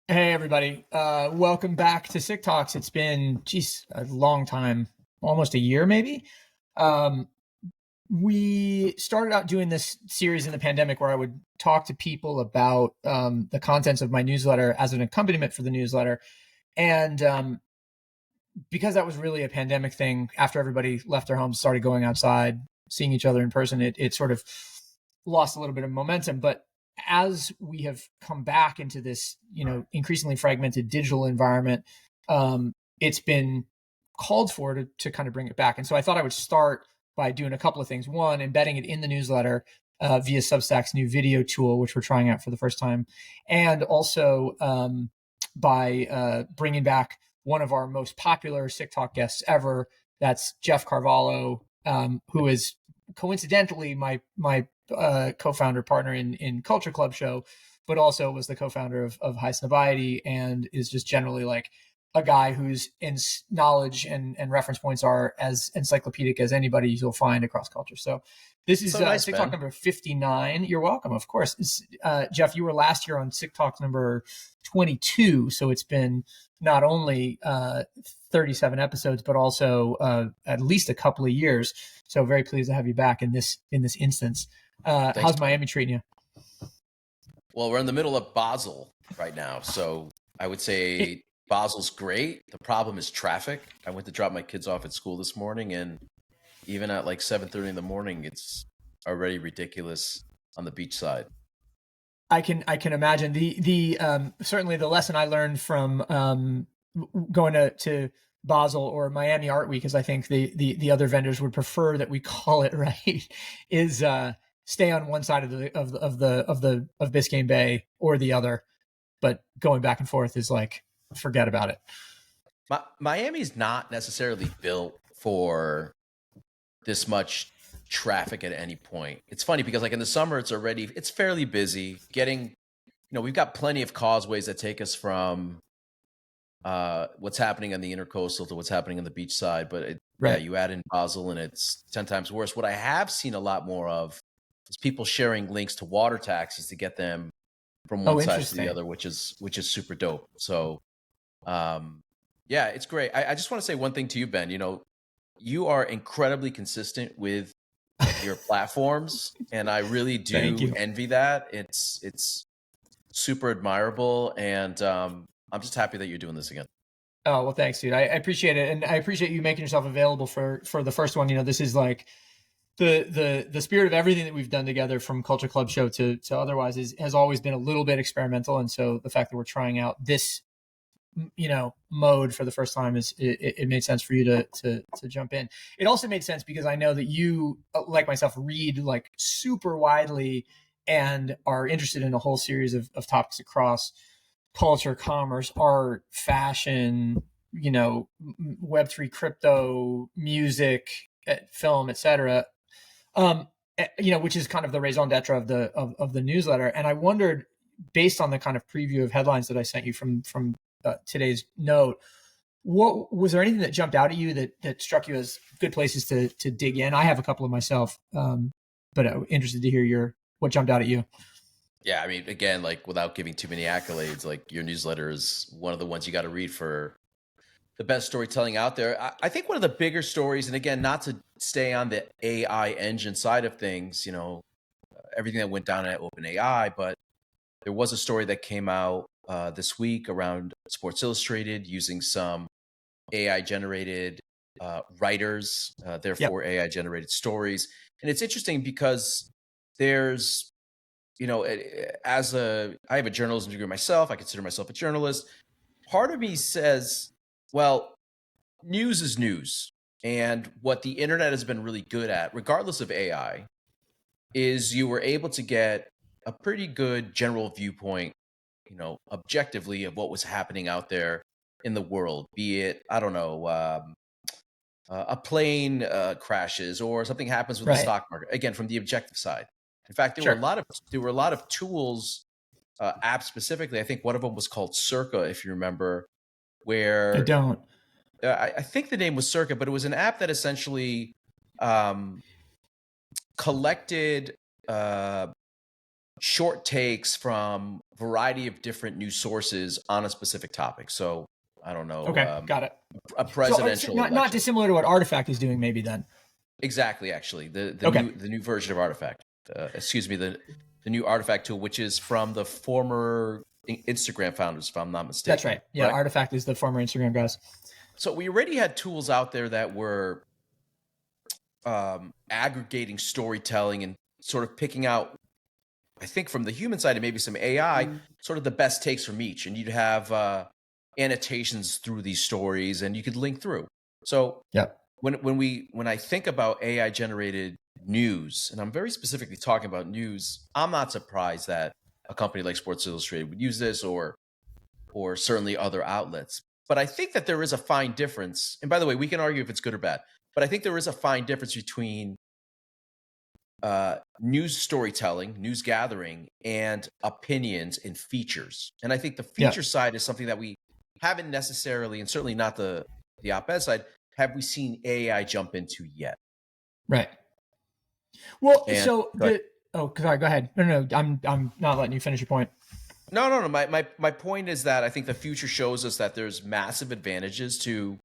Hey everybody, welcome back to SIC Talks. It's been, a long time, almost a year maybe. Um, we started out doing this series in the pandemic where I would talk to people about the contents of my newsletter as an accompaniment for the newsletter. And because that was really a pandemic thing, after everybody left their homes, started going outside, seeing each other in person, it sort of lost a little bit of momentum. But as we have come back into this, increasingly fragmented digital environment, it's been called for to kind of bring it back. And so I thought I would start by doing a couple of things. One, embedding it in the newsletter via Substack's new video tool, which we're trying out for the first time, and also by bringing back one of our most popular SIC Talk guests ever. That's Jeff Carvalho, who is coincidentally my co-founder partner in Culture Club Show, but also was the co-founder of High Snobiety, and is just generally like a guy whose knowledge and reference points are as encyclopedic as anybody you'll find across culture. So this is So nice, SIC Talk Ben. number 59. You're welcome, of course. Jeff, you were last year on SIC Talk number 22, so it's been not only 37 episodes, but also at least a couple of years. So very pleased to have you back in this instance. Thanks, How's Ben. Miami treating you? Well, we're in the middle of Basel right now, so I would say Basel's great. The problem is traffic. I went to drop my kids off at school this morning, and even at like 7:30 in the morning, it's already ridiculous on the beach side. I can imagine the certainly the lesson I learned from going to Basel or Miami Art Week, as I think the other vendors would prefer that we call it, right, is stay on one side of Biscayne Bay or the other, but going back and forth is like forget about it. Miami's not necessarily built for this much traffic at any point. It's funny because like in the summer, it's fairly busy. We've got plenty of causeways that take us from what's happening on the intercoastal to what's happening on the beach side. But Right. you add in Basel and it's 10 times worse. What I have seen a lot more of is people sharing links to water taxis to get them from one Oh, side to the interesting. other, which is super dope. So, yeah, it's great. I just want to say one thing to you, Ben. You are incredibly consistent with your platforms, and I really Thank do you. envy that. It's super admirable, and I'm just happy that you're doing this again. Oh, well, thanks, dude. I appreciate it, and I appreciate you making yourself available for the first one. This is like the spirit of everything that we've done together, from Culture Club Show to otherwise, has always been a little bit experimental. And so the fact that we're trying out this mode for the first time it made sense for you to jump in. It also made sense because I know that you, like myself, read like super widely and are interested in a whole series of topics across culture, commerce, art, fashion, Web3, crypto, music, film, etc. Which is kind of the raison d'etre of the newsletter. And I wondered, based on the kind of preview of headlines that I sent you from today's note, what was there anything that jumped out at you that struck you as good places to dig in? I have a couple of myself, but I'm interested to hear what jumped out at you. Yeah, I mean, again, like without giving too many accolades, like your newsletter is one of the ones you got to read for the best storytelling out there. I think one of the bigger stories, and again, not to stay on the AI engine side of things, everything that went down at OpenAI, but there was a story that came out this week around Sports Illustrated using some AI generated writers, Yep. therefore AI generated stories. And it's interesting because there's, I have a journalism degree myself. I consider myself a journalist. Part of me says, well, news is news. And what the internet has been really good at, regardless of AI, is you were able to get a pretty good general viewpoint, objectively of what was happening out there in the world, be it, I don't know, a plane crashes or something happens with the Right. stock market, again, from the objective side. In fact, Sure. there were a lot of tools, apps specifically. I think one of them was called Circa, if you remember, I where don't. I think the name was Circa, but it was an app that essentially collected short takes from a variety of different news sources on a specific topic. So I don't know, Okay, got it. a So presidential not election. dissimilar to what Artifact is doing, maybe then. Exactly, actually, the Okay. new version of Artifact. Excuse me, the new Artifact tool, which is from the former Instagram founders, if I'm not mistaken. That's right. Yeah, correct? Artifact is the former Instagram guys. So we already had tools out there that were aggregating storytelling and sort of picking out, I think from the human side and maybe some AI, sort of the best takes from each. And you'd have annotations through these stories and you could link through. So yeah, when I think about AI generated news, and I'm very specifically talking about news, I'm not surprised that a company like Sports Illustrated would use this or certainly other outlets. But I think that there is a fine difference. And by the way, we can argue if it's good or bad, but I think there is a fine difference between news storytelling, news gathering, and opinions and features. And I think the feature side is something that we haven't necessarily, and certainly not the op-ed side, have we seen AI jump into yet. Right. Well, And, so sorry, go ahead. No, I'm not letting you finish your point. No. My point is that I think the future shows us that there's massive advantages to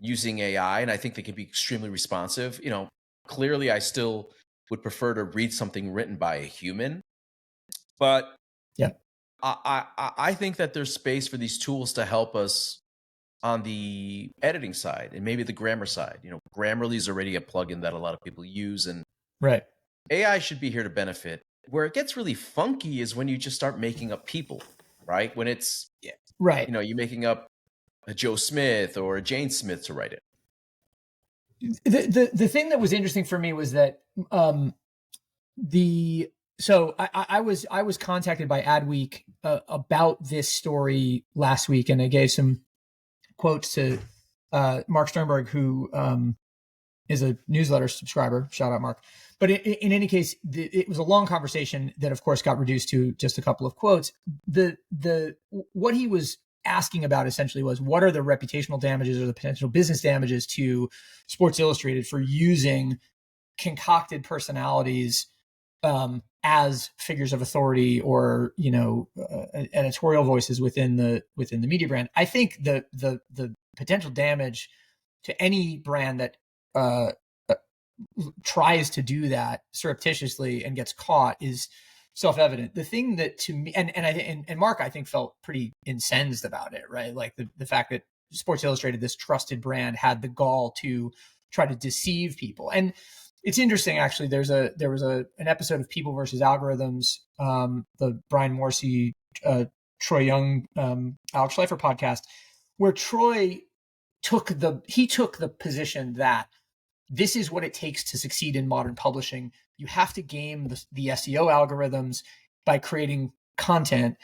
using AI, and I think they can be extremely responsive. You know, clearly I still would prefer to read something written by a human, but yeah, I think that there's space for these tools to help us on the editing side and maybe the grammar side. You know, Grammarly is already a plugin that a lot of people use, and right. AI should be here to benefit. Where it gets really funky is when you just start making up people, right? When it's, right, you know, you're making up a Joe Smith or a Jane Smith to write it. The thing that was interesting for me was that I was contacted by Adweek about this story last week, and I gave some quotes to Mark Sternberg, who is a newsletter subscriber. Shout out, Mark. But in any case, it was a long conversation that, of course, got reduced to just a couple of quotes. What he was asking about essentially was, what are the reputational damages or the potential business damages to Sports Illustrated for using concocted personalities as figures of authority or, you know, editorial voices within the media brand? I think the potential damage to any brand that tries to do that surreptitiously and gets caught is self-evident. The thing that to me, and Mark, I think, felt pretty incensed about it, right? Like the fact that Sports Illustrated, this trusted brand, had the gall to try to deceive people. And it's interesting, actually. There was an episode of People versus Algorithms, the Brian Morsey, Troy Young, Alex Schleifer podcast, where Troy took the position that this is what it takes to succeed in modern publishing. You have to game the SEO algorithms by creating content.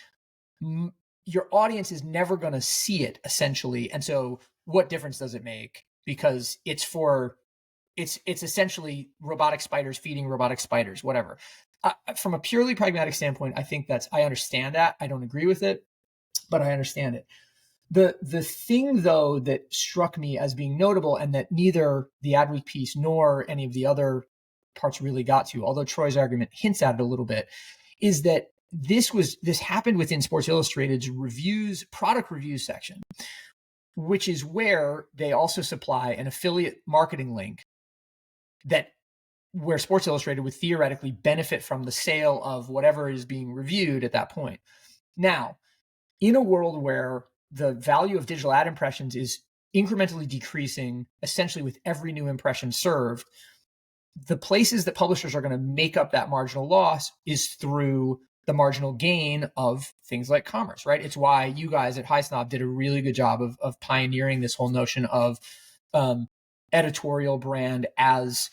Your audience is never going to see it, essentially. And so what difference does it make? Because it's essentially robotic spiders feeding robotic spiders, whatever. From a purely pragmatic standpoint, I think I understand that. I don't agree with it, but I understand it. The thing, though, that struck me as being notable, and that neither the Adweek piece nor any of the other parts really got to, although Troy's argument hints at it a little bit, is that this happened within Sports Illustrated's product reviews section, which is where they also supply an affiliate marketing link where Sports Illustrated would theoretically benefit from the sale of whatever is being reviewed at that point. Now, in a world where the value of digital ad impressions is incrementally decreasing, essentially with every new impression served, the places that publishers are going to make up that marginal loss is through the marginal gain of things like commerce, right? It's why you guys at High Snob did a really good job of pioneering this whole notion of editorial brand as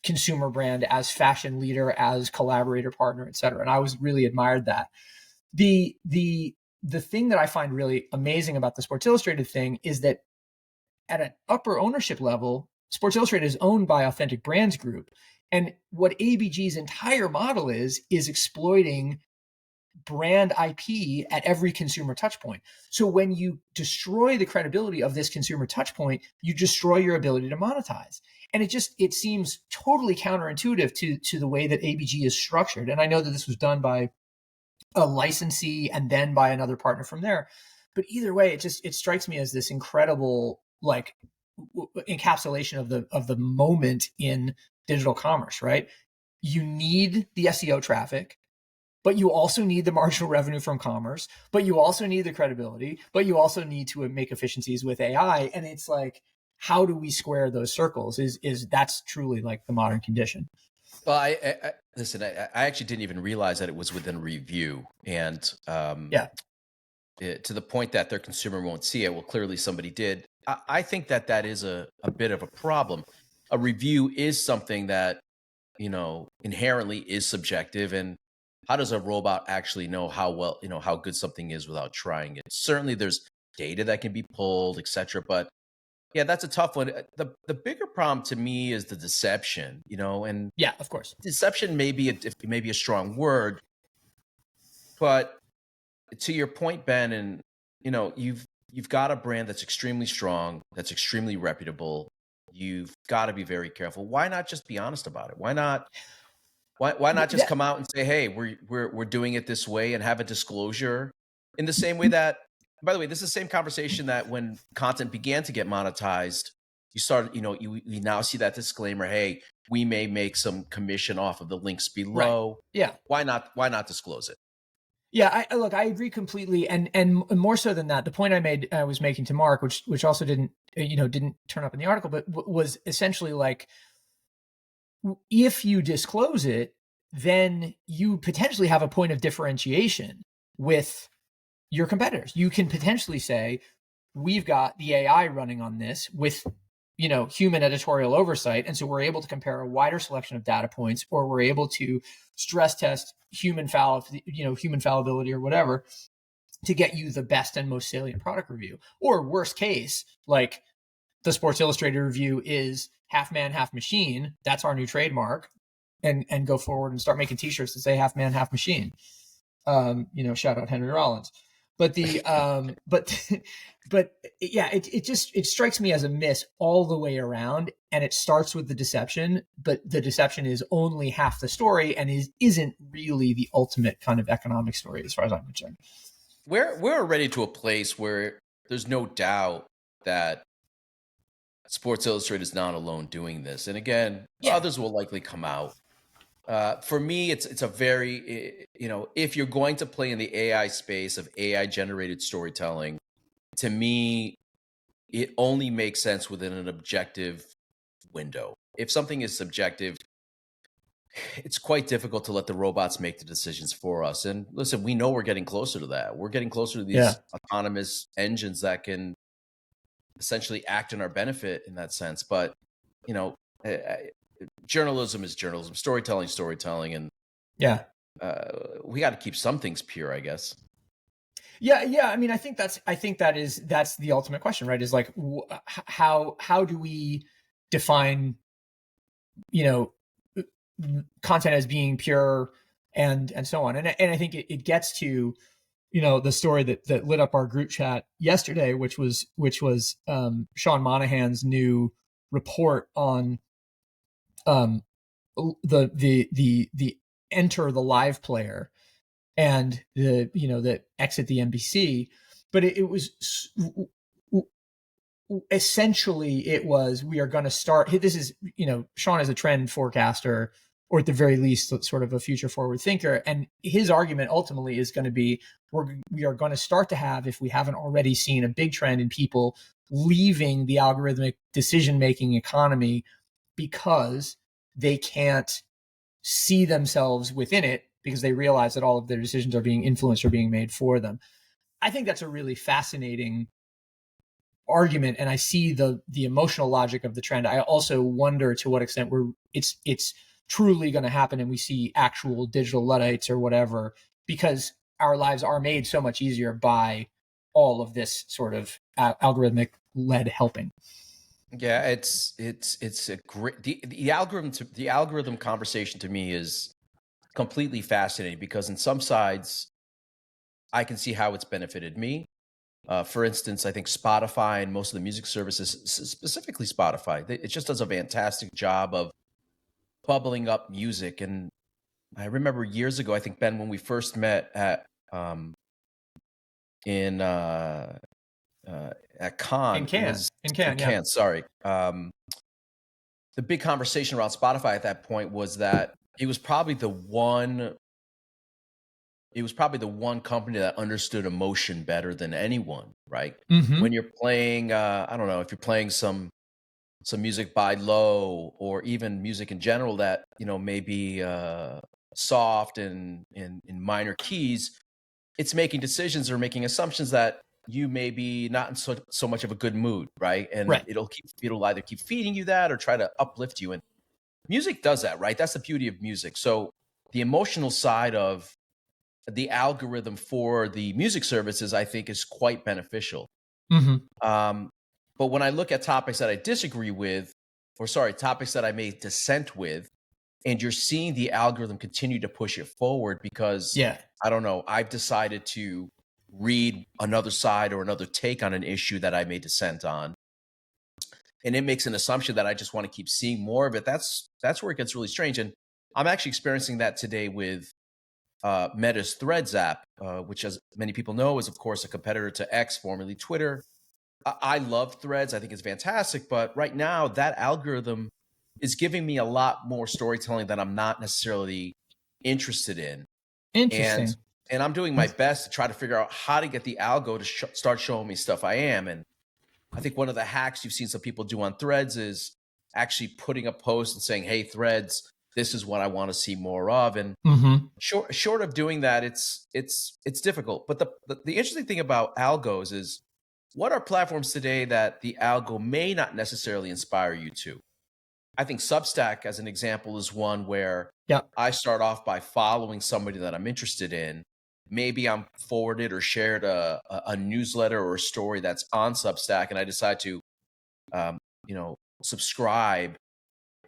consumer brand, as fashion leader, as collaborator partner, et cetera. And I was really admired that. The thing that I find really amazing about the Sports Illustrated thing is that at an upper ownership level, Sports Illustrated is owned by Authentic Brands Group. And what ABG's entire model is exploiting brand IP at every consumer touch point. So when you destroy the credibility of this consumer touch point, you destroy your ability to monetize. And it seems totally counterintuitive to the way that ABG is structured. And I know that this was done by a licensee and then by another partner from there. But either way, it strikes me as this incredible like encapsulation of the moment in digital commerce, right? You need the SEO traffic, but you also need the marginal revenue from commerce, but you also need the credibility, but you also need to make efficiencies with AI. And it's like, how do we square those circles? Is that's truly like the modern condition. Well, I listen. I actually didn't even realize that it was within review, and Yeah, to the point that their consumer won't see it. Well, clearly somebody did. I think that is a bit of a problem. A review is something that inherently is subjective, and how does a robot actually know how well how good something is without trying it? Certainly, there's data that can be pulled, etc. But yeah, that's a tough one. The bigger problem to me is the deception, and yeah, of course. deception may be a strong word, but to your point, Ben, and you've got a brand that's extremely strong, that's extremely reputable. You've got to be very careful. Why not just be honest about it? Why not? Why not just come out and say, "Hey, we're doing it this way," and have a disclosure in the same way that. By the way, this is the same conversation that when content began to get monetized, you started. You now see that disclaimer. Hey, we may make some commission off of the links below. Right. Yeah. Why not? Why not disclose it? Yeah, I agree completely, and more so than that, the point I was making to Mark, which also didn't turn up in the article, but was essentially like, if you disclose it, then you potentially have a point of differentiation with your competitors. You can potentially say, we've got the AI running on this with human editorial oversight, and so we're able to compare a wider selection of data points, or we're able to stress test human fallibility or whatever, to get you the best and most salient product review. Or worst case, like the Sports Illustrated review is half man, half machine. That's our new trademark, and go forward and start making T-shirts that say half man, half machine. Shout out Henry Rollins. But the but yeah, it strikes me as a miss all the way around, and it starts with the deception, but the deception is only half the story and isn't really the ultimate kind of economic story as far as I'm concerned. We're already to a place where there's no doubt that Sports Illustrated is not alone doing this, and again, others will likely come out. For me, it's a very, if you're going to play in the AI space of AI generated storytelling, to me, it only makes sense within an objective window. If something is subjective, it's quite difficult to let the robots make the decisions for us. And listen, we know we're getting closer to that. We're getting closer to these autonomous engines that can essentially act in our benefit in that sense. But, journalism is journalism, storytelling, and we got to keep some things pure, I guess. Yeah. I mean, I think that's the ultimate question, right? Is like, how do we define, content as being pure and so on? And I think it gets to, the story that lit up our group chat yesterday, which was Sean Monahan's new report on the enter the live player and the exit the NBC. But it was essentially, it was, we are going to start, this is, Sean is a trend forecaster, or at the very least sort of a future forward thinker, and his argument ultimately is going to be, we are going to start to have, if we haven't already seen, a big trend in people leaving the algorithmic decision making economy because they can't see themselves within it, because they realize that all of their decisions are being influenced or being made for them. I think that's a really fascinating argument, and I see the emotional logic of the trend. I also wonder to what extent it's truly going to happen and we see actual digital Luddites or whatever, because our lives are made so much easier by all of this sort of algorithmic led helping. Yeah, it's a great, the algorithm conversation to me is completely fascinating, because in some sides I can see how it's benefited me, For instance, I think Spotify and most of the music services, specifically Spotify, it just does a fantastic job of bubbling up music. And I remember years ago, I think, Ben, when we first met in at Cannes, in Cannes, yeah. Cannes, sorry. The big conversation around Spotify at that point was that it was probably the one company that understood emotion better than anyone, right? Mm-hmm. When you're playing, I don't know, if you're playing some music by Low, or even music in general that, may be soft and in minor keys, it's making decisions or making assumptions that you may be not in so much of a good mood, right? And right. it'll either keep feeding you that or try to uplift you. And music does that, right? That's the beauty of music. So the emotional side of the algorithm for the music services, I think, is quite beneficial. Mm-hmm. But when I look at topics that I disagree with, topics that I may dissent with, and you're seeing the algorithm continue to push it forward because, I don't know, I've decided to read another side or another take on an issue that I may dissent on, and it makes an assumption that I just want to keep seeing more of it. That's where it gets really strange. And I'm actually experiencing that today with Meta's Threads app, which, as many people know, is, of course, a competitor to X, formerly Twitter. I love Threads. I think it's fantastic. But right now, that algorithm is giving me a lot more storytelling that I'm not necessarily interested in. Interesting. And I'm doing my best to try to figure out how to get the algo to start showing me stuff I am. And I think one of the hacks you've seen some people do on Threads is actually putting a post and saying, hey, Threads, this is what I want to see more of. And short of doing that, it's difficult. But the interesting thing about algos is, what are platforms today that the algo may not necessarily inspire you to? I think Substack, as an example, is one where I start off by following somebody that I'm interested in. Maybe I'm forwarded or shared a newsletter or a story that's on Substack, and I decide to, subscribe.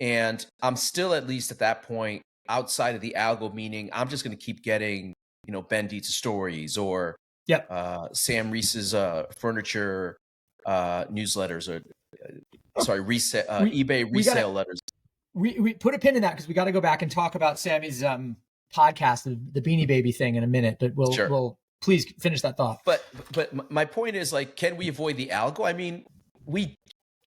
And I'm still, at least at that point, outside of the algo, meaning I'm just going to keep getting, Ben Dietz stories or Sam Reese's furniture newsletters, or eBay resale letters. We put a pin in that because we got to go back and talk about Sammy's podcast, the Beanie Baby thing, in a minute. But we'll please finish that thought. But my point is, like, can we avoid the algo? I mean,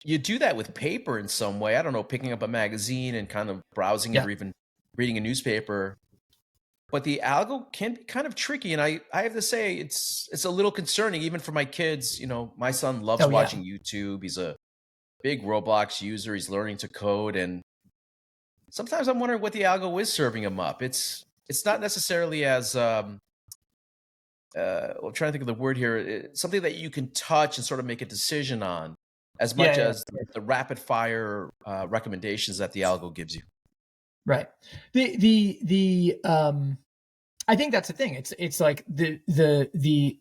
you do that with paper in some way. I don't know, picking up a magazine and kind of browsing it, or even reading a newspaper. But the algo can be kind of tricky, and I have to say it's a little concerning, even for my kids. My son loves watching YouTube. He's a big Roblox user. He's learning to code, and sometimes I'm wondering what the algo is serving him up. It's not necessarily as I'm trying to think of the word here. Something that you can touch and sort of make a decision on, as much as the rapid fire recommendations that the algo gives you. Right. I think that's the thing. It's like the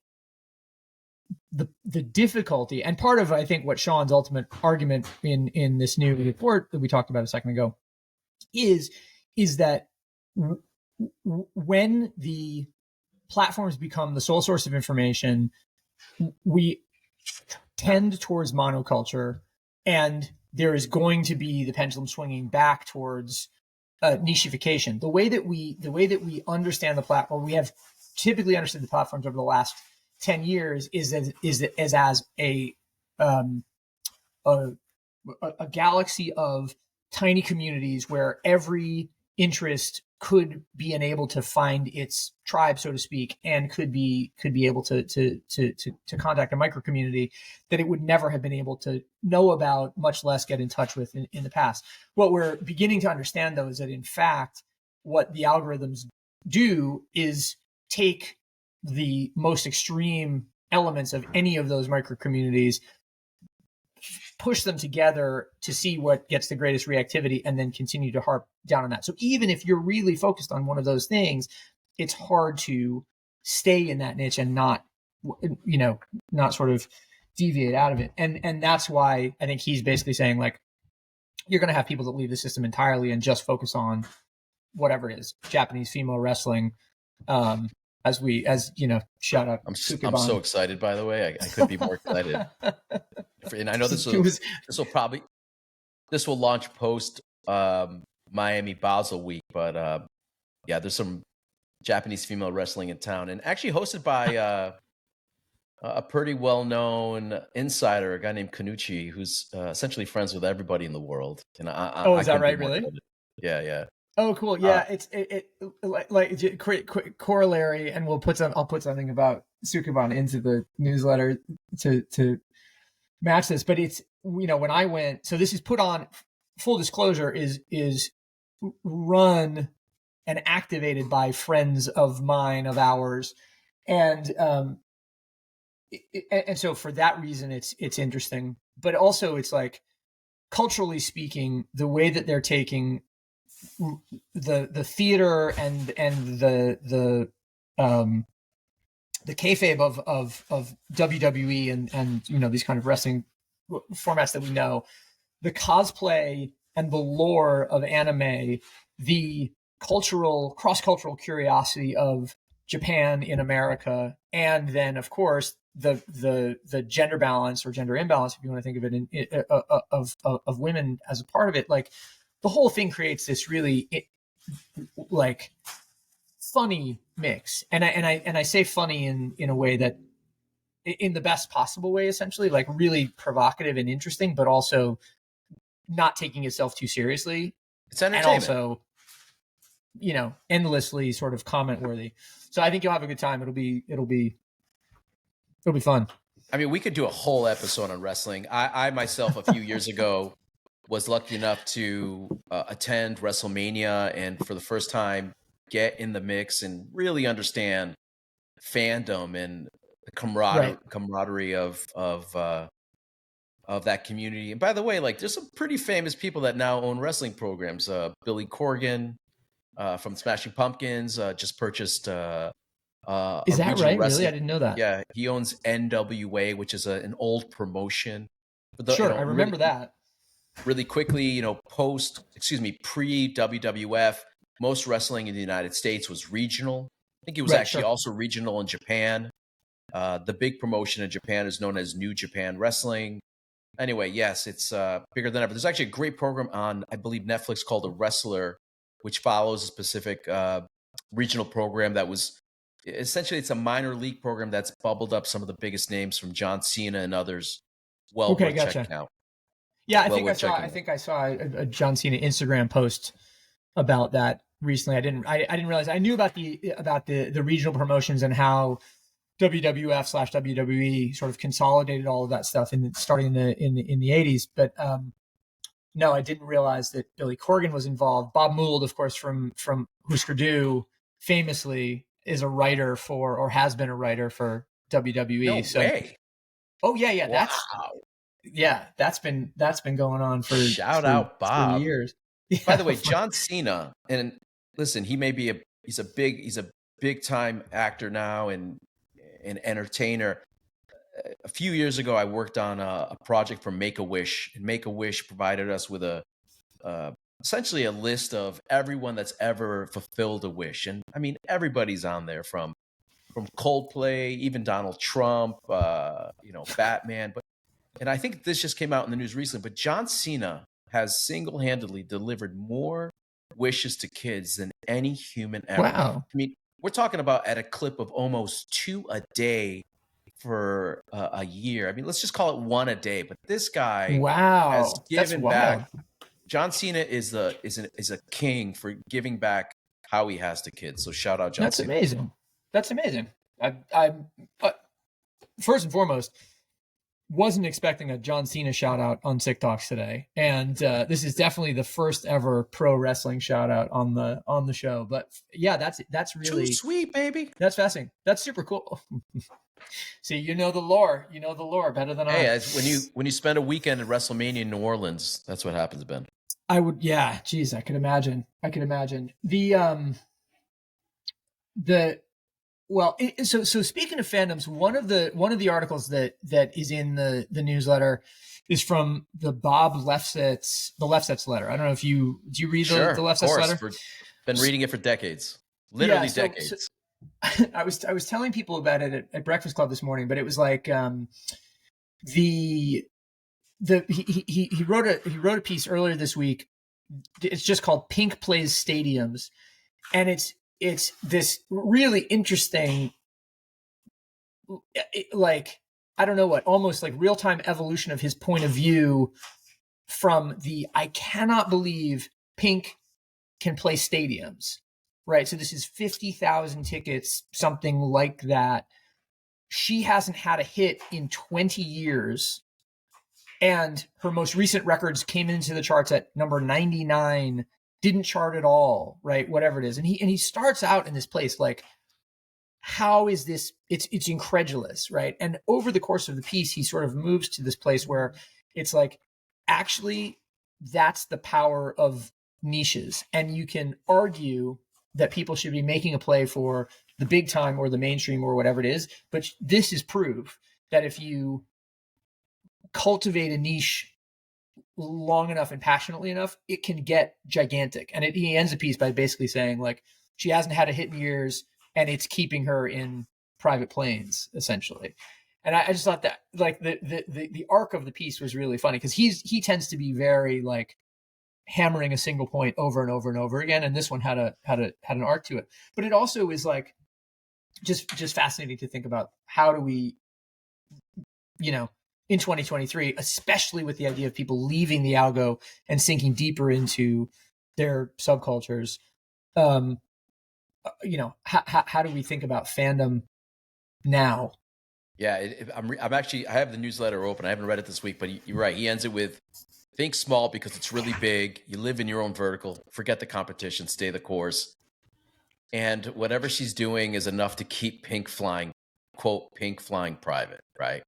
difficulty, and part of, I think, what Sean's ultimate argument in this new report that we talked about a second ago is that when the platforms become the sole source of information, we tend towards monoculture, and there is going to be the pendulum swinging back towards nicheification. The way that we understand the platform, we have typically understood the platforms over the last 10 years is as a galaxy of tiny communities where every interest could be enabled to find its tribe, so to speak, and could be able to contact a micro community that it would never have been able to know about, much less get in touch with in the past. What we're beginning to understand, though, is that in fact, what the algorithms do is take the most extreme elements of any of those micro communities, push them together to see what gets the greatest reactivity, and then continue to harp down on that. So even if you're really focused on one of those things, it's hard to stay in that niche and not sort of deviate out of it. And that's why I think he's basically saying, like, you're going to have people that leave the system entirely and just focus on whatever it is, Japanese female wrestling, as you know, shout out. I'm so excited, by the way. I couldn't be more excited. And I know this will launch post Miami Basel week, but yeah, there's some Japanese female wrestling in town, and actually hosted by a pretty well-known insider, a guy named Kanuchi, who's essentially friends with everybody in the world. And is that right? Really? Yeah. Oh, cool. Yeah, it's quick corollary, and I'll put something about Sukeban into the newsletter to match this. But it's, you know, when I went, so this is put on, full disclosure, is run and activated by friends of mine, of ours, and so for that reason, it's interesting. But also, it's like, culturally speaking, the way that they're taking the theater and the kayfabe of WWE and you know, these kind of wrestling formats that we know, the cosplay and the lore of anime, the cross-cultural curiosity of Japan in America, and then of course the gender balance or gender imbalance, if you want to think of it, of women as a part of it. Like, the whole thing creates this really like funny mix, and I say funny in a way that, in the best possible way, essentially, like really provocative and interesting, but also not taking itself too seriously. It's entertainment, and also, you know, endlessly sort of comment worthy. So I think you'll have a good time. It'll be fun. I mean, we could do a whole episode on wrestling. I myself, a few years ago, was lucky enough to attend WrestleMania, and for the first time get in the mix and really understand fandom and the camaraderie of that community. And by the way, like, there's some pretty famous people that now own wrestling programs. Billy Corgan from Smashing Pumpkins just purchased. Is that right? Really, I didn't know that. Yeah, he owns NWA, which is an old promotion. Sure, I remember that. Really quickly, you know, pre WWF, most wrestling in the United States was regional. I think it was also regional in Japan. The big promotion in Japan is known as New Japan Wrestling. Anyway, yes, it's bigger than ever. There's actually a great program on, I believe, Netflix called The Wrestler, which follows a specific regional program that was essentially, it's a minor league program that's bubbled up some of the biggest names, from John Cena and others. Worth checking out. Yeah, I think I saw a John Cena Instagram post about that recently. I didn't realize. I knew about the regional promotions and how WWF/WWE sort of consolidated all of that stuff starting in the 80s. But no, I didn't realize that Billy Corgan was involved. Bob Mould, of course, from Husker Du, famously is a writer for, or has been a writer for, WWE. No way. Oh yeah. Wow. That's been going on for out Bob for years. Yeah. By the way, John Cena, and listen, he may be he's a big time actor now and an entertainer. A few years ago, I worked on a project for Make-A-Wish, and Make-A-Wish provided us with essentially a list of everyone that's ever fulfilled a wish. And I mean, everybody's on there, from Coldplay, even Donald Trump, Batman. And I think this just came out in the news recently, but John Cena has single-handedly delivered more wishes to kids than any human ever. Wow. I mean, we're talking about at a clip of almost 2 a day for a year. I mean, let's just call it 1 a day. But this guy has given back. John Cena is a king for giving back how he has to kids. So shout out John Cena. That's amazing. I first and foremost, wasn't expecting a John Cena shout out on SIC Talks today, and this is definitely the first ever pro wrestling shout out on the show. But yeah, that's really too sweet, baby. That's fascinating. That's super cool. See, you know the lore better than I. Hey, when you spend a weekend at WrestleMania in New Orleans, that's what happens, Ben. I would, yeah. Geez, I could imagine. So speaking of fandoms, one of the articles that is in the newsletter is from the Bob Lefsetz letter. I don't know if do you read the Lefsetz letter? Been reading it for decades, literally decades. I was telling people about it at Breakfast Club this morning, but it was like he wrote a piece earlier this week. It's just called "Pink Plays Stadiums," and it's this really interesting, like, I don't know what, almost like real time evolution of his point of view from the I cannot believe Pink can play stadiums, right? So this is 50,000 tickets, something like that. She hasn't had a hit in 20 years. And her most recent records came into the charts at number 99, didn't chart at all, right? Whatever it is. And he starts out in this place like, how is this? It's incredulous, right? And over the course of the piece, he sort of moves to this place where it's like, actually, that's the power of niches. And you can argue that people should be making a play for the big time or the mainstream or whatever it is. But this is proof that if you cultivate a niche long enough and passionately enough, it can get gigantic. And he ends the piece by basically saying, like, she hasn't had a hit in years and it's keeping her in private planes, essentially. And I just thought that, like, the arc of the piece was really funny because he tends to be very, like, hammering a single point over and over and over again, and this one had an arc to it. But it also is like just fascinating to think about, how do we, in 2023, especially with the idea of people leaving the algo and sinking deeper into their subcultures, how do we think about fandom now? Yeah, I'm actually, I have the newsletter open. I haven't read it this week, but you're right. He ends it with, think small because it's really big. You live in your own vertical. Forget the competition. Stay the course. And whatever she's doing is enough to keep Pink flying, quote, Pink flying private, right?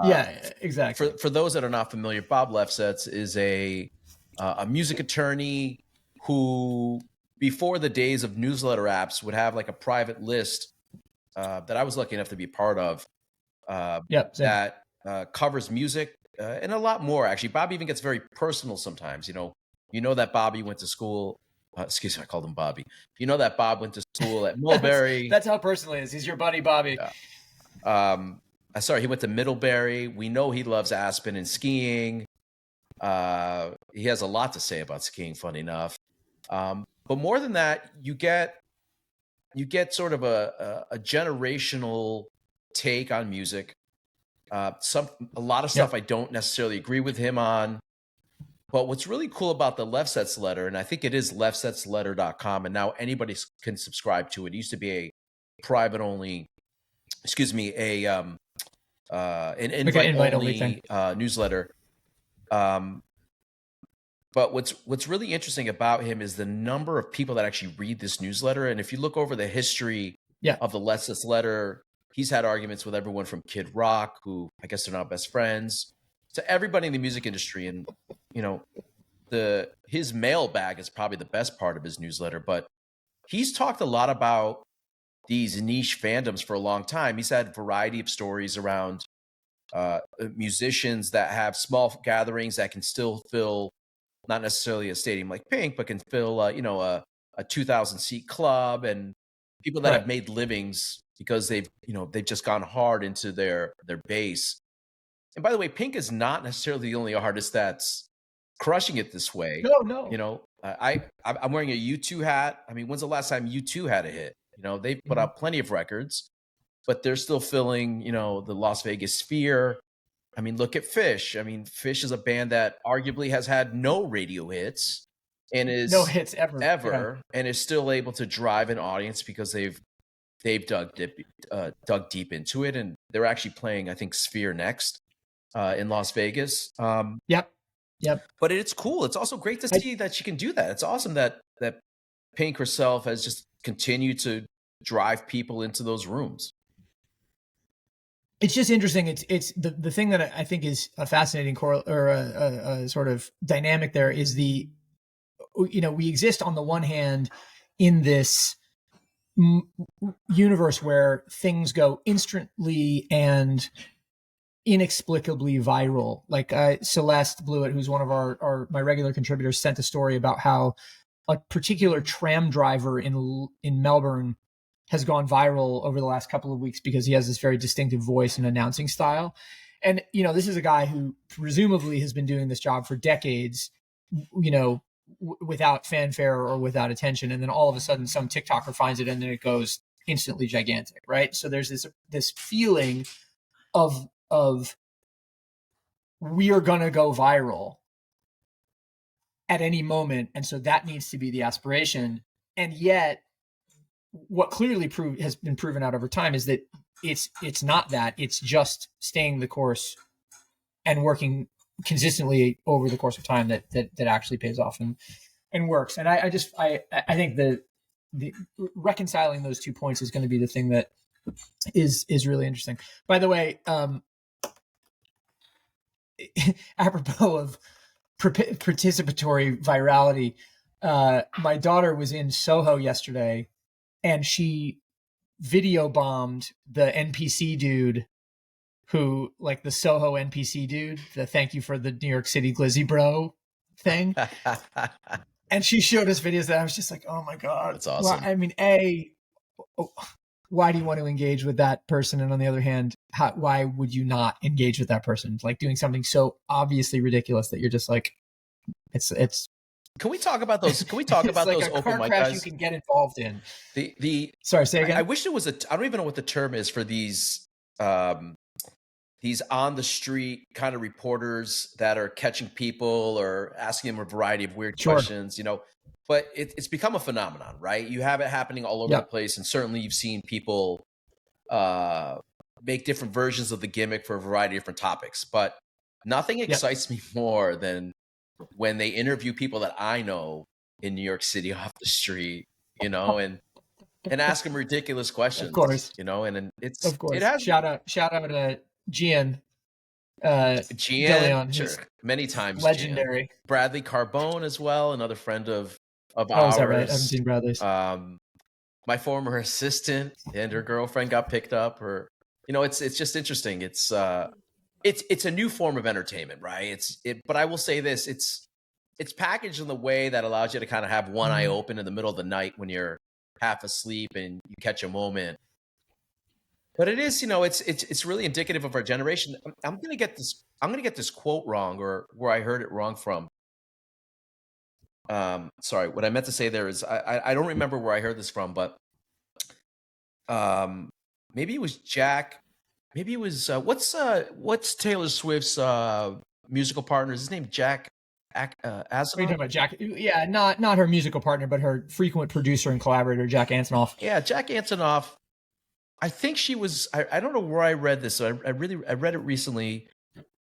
Yeah, exactly. For those that are not familiar, Bob Lefsetz is a music attorney who, before the days of newsletter apps, would have like a private list that I was lucky enough to be part of that covers music and a lot more. Actually, Bob even gets very personal sometimes. You know that Bobby went to school. Excuse me, I called him Bobby. You know that Bob went to school at Mulberry. That's how personal he is. He's your buddy, Bobby. Yeah. Sorry, he went to Middlebury. We know he loves Aspen and skiing. He has a lot to say about skiing, funny enough. But more than that, you get sort of a generational take on music. A lot of stuff I don't necessarily agree with him on. But what's really cool about the Lefsetz letter, and I think it is lefsetzletter.com, and now anybody can subscribe to it. It used to be a private only, an invite only newsletter. But what's really interesting about him is the number of people that actually read this newsletter. And if you look over the history of the Lefsetz letter, he's had arguments with everyone from Kid Rock, who I guess they're not best friends, to everybody in the music industry. And his mailbag is probably the best part of his newsletter. But he's talked a lot about these niche fandoms for a long time. He's had a variety of stories around musicians that have small gatherings that can still fill not necessarily a stadium like Pink, but can fill a 2,000 seat club, and people that have made livings because they've just gone hard into their base. And by the way, Pink is not necessarily the only artist that's crushing it this way. No. I'm wearing a U2 hat. I mean, when's the last time U2 had a hit? They've put out plenty of records, but they're still filling, the Las Vegas Sphere. I mean, look at Fish. I mean, Fish is a band that arguably has had no radio hits and is no hits ever, and is still able to drive an audience because they've dug deep into it, and they're actually playing, I think, Sphere next in Las Vegas. Yep. But it's cool. It's also great to see that she can do that. It's awesome that Pink herself has just continued to drive people into those rooms. It's just interesting. It's the thing that I think is a fascinating a sort of dynamic there is we exist on the one hand in this universe where things go instantly and inexplicably viral. Like Celeste Blewett, who's one of my regular contributors, sent a story about how a particular tram driver in Melbourne has gone viral over the last couple of weeks because he has this very distinctive voice and announcing style. And, this is a guy who presumably has been doing this job for decades, without fanfare or without attention. And then all of a sudden some TikToker finds it and then it goes instantly gigantic, right? So there's this feeling of we are going to go viral at any moment. And so that needs to be the aspiration. And yet what clearly has been proven out over time is that it's not that. It's just staying the course and working consistently over the course of time that actually pays off and works. And I think the reconciling those 2 points is going to be the thing that is really interesting. By the way, apropos of participatory virality, my daughter was in Soho yesterday and she video bombed the NPC dude who, like the Soho NPC dude, the thank you for the New York City glizzy bro thing. And she showed us videos that I was just like, oh my God. That's awesome. Well, I mean, why do you want to engage with that person? And on the other hand, why would you not engage with that person? Like doing something so obviously ridiculous that you're just like, it's. Can we talk about those? Can we talk about like those open mic crash guys? you can get involved in. Sorry, say again. I wish it was I don't even know what the term is for these on the street kind of reporters that are catching people or asking them a variety of weird questions, but it's become a phenomenon, right? You have it happening all over the place. And certainly you've seen people make different versions of the gimmick for a variety of different topics, but nothing excites me more than when they interview people that I know in New York City off the street, and ask them ridiculous questions, of course, and it's, of course, it has shout out to Gian. Sure. Many times legendary. Gian. Bradley Carbone as well, another friend of ours. Is that right? I haven't seen Bradley's. My former assistant and her girlfriend got picked up, or it's just interesting. It's a new form of entertainment, right? But I will say this, it's packaged in the way that allows you to kind of have one eye open in the middle of the night when you're half asleep and you catch a moment. But it is, it's really indicative of our generation. I'm gonna get this quote wrong, or where I heard it wrong from. Sorry, what I meant to say there is I don't remember where I heard this from, but maybe it was Jack. Maybe it was what's Taylor Swift's musical partner? Is his name Jack Antonoff? Are you talking about Jack? Yeah, not her musical partner, but her frequent producer and collaborator, Jack Antonoff. Yeah, Jack Antonoff. I think she was. I don't know where I read this. So I read it recently.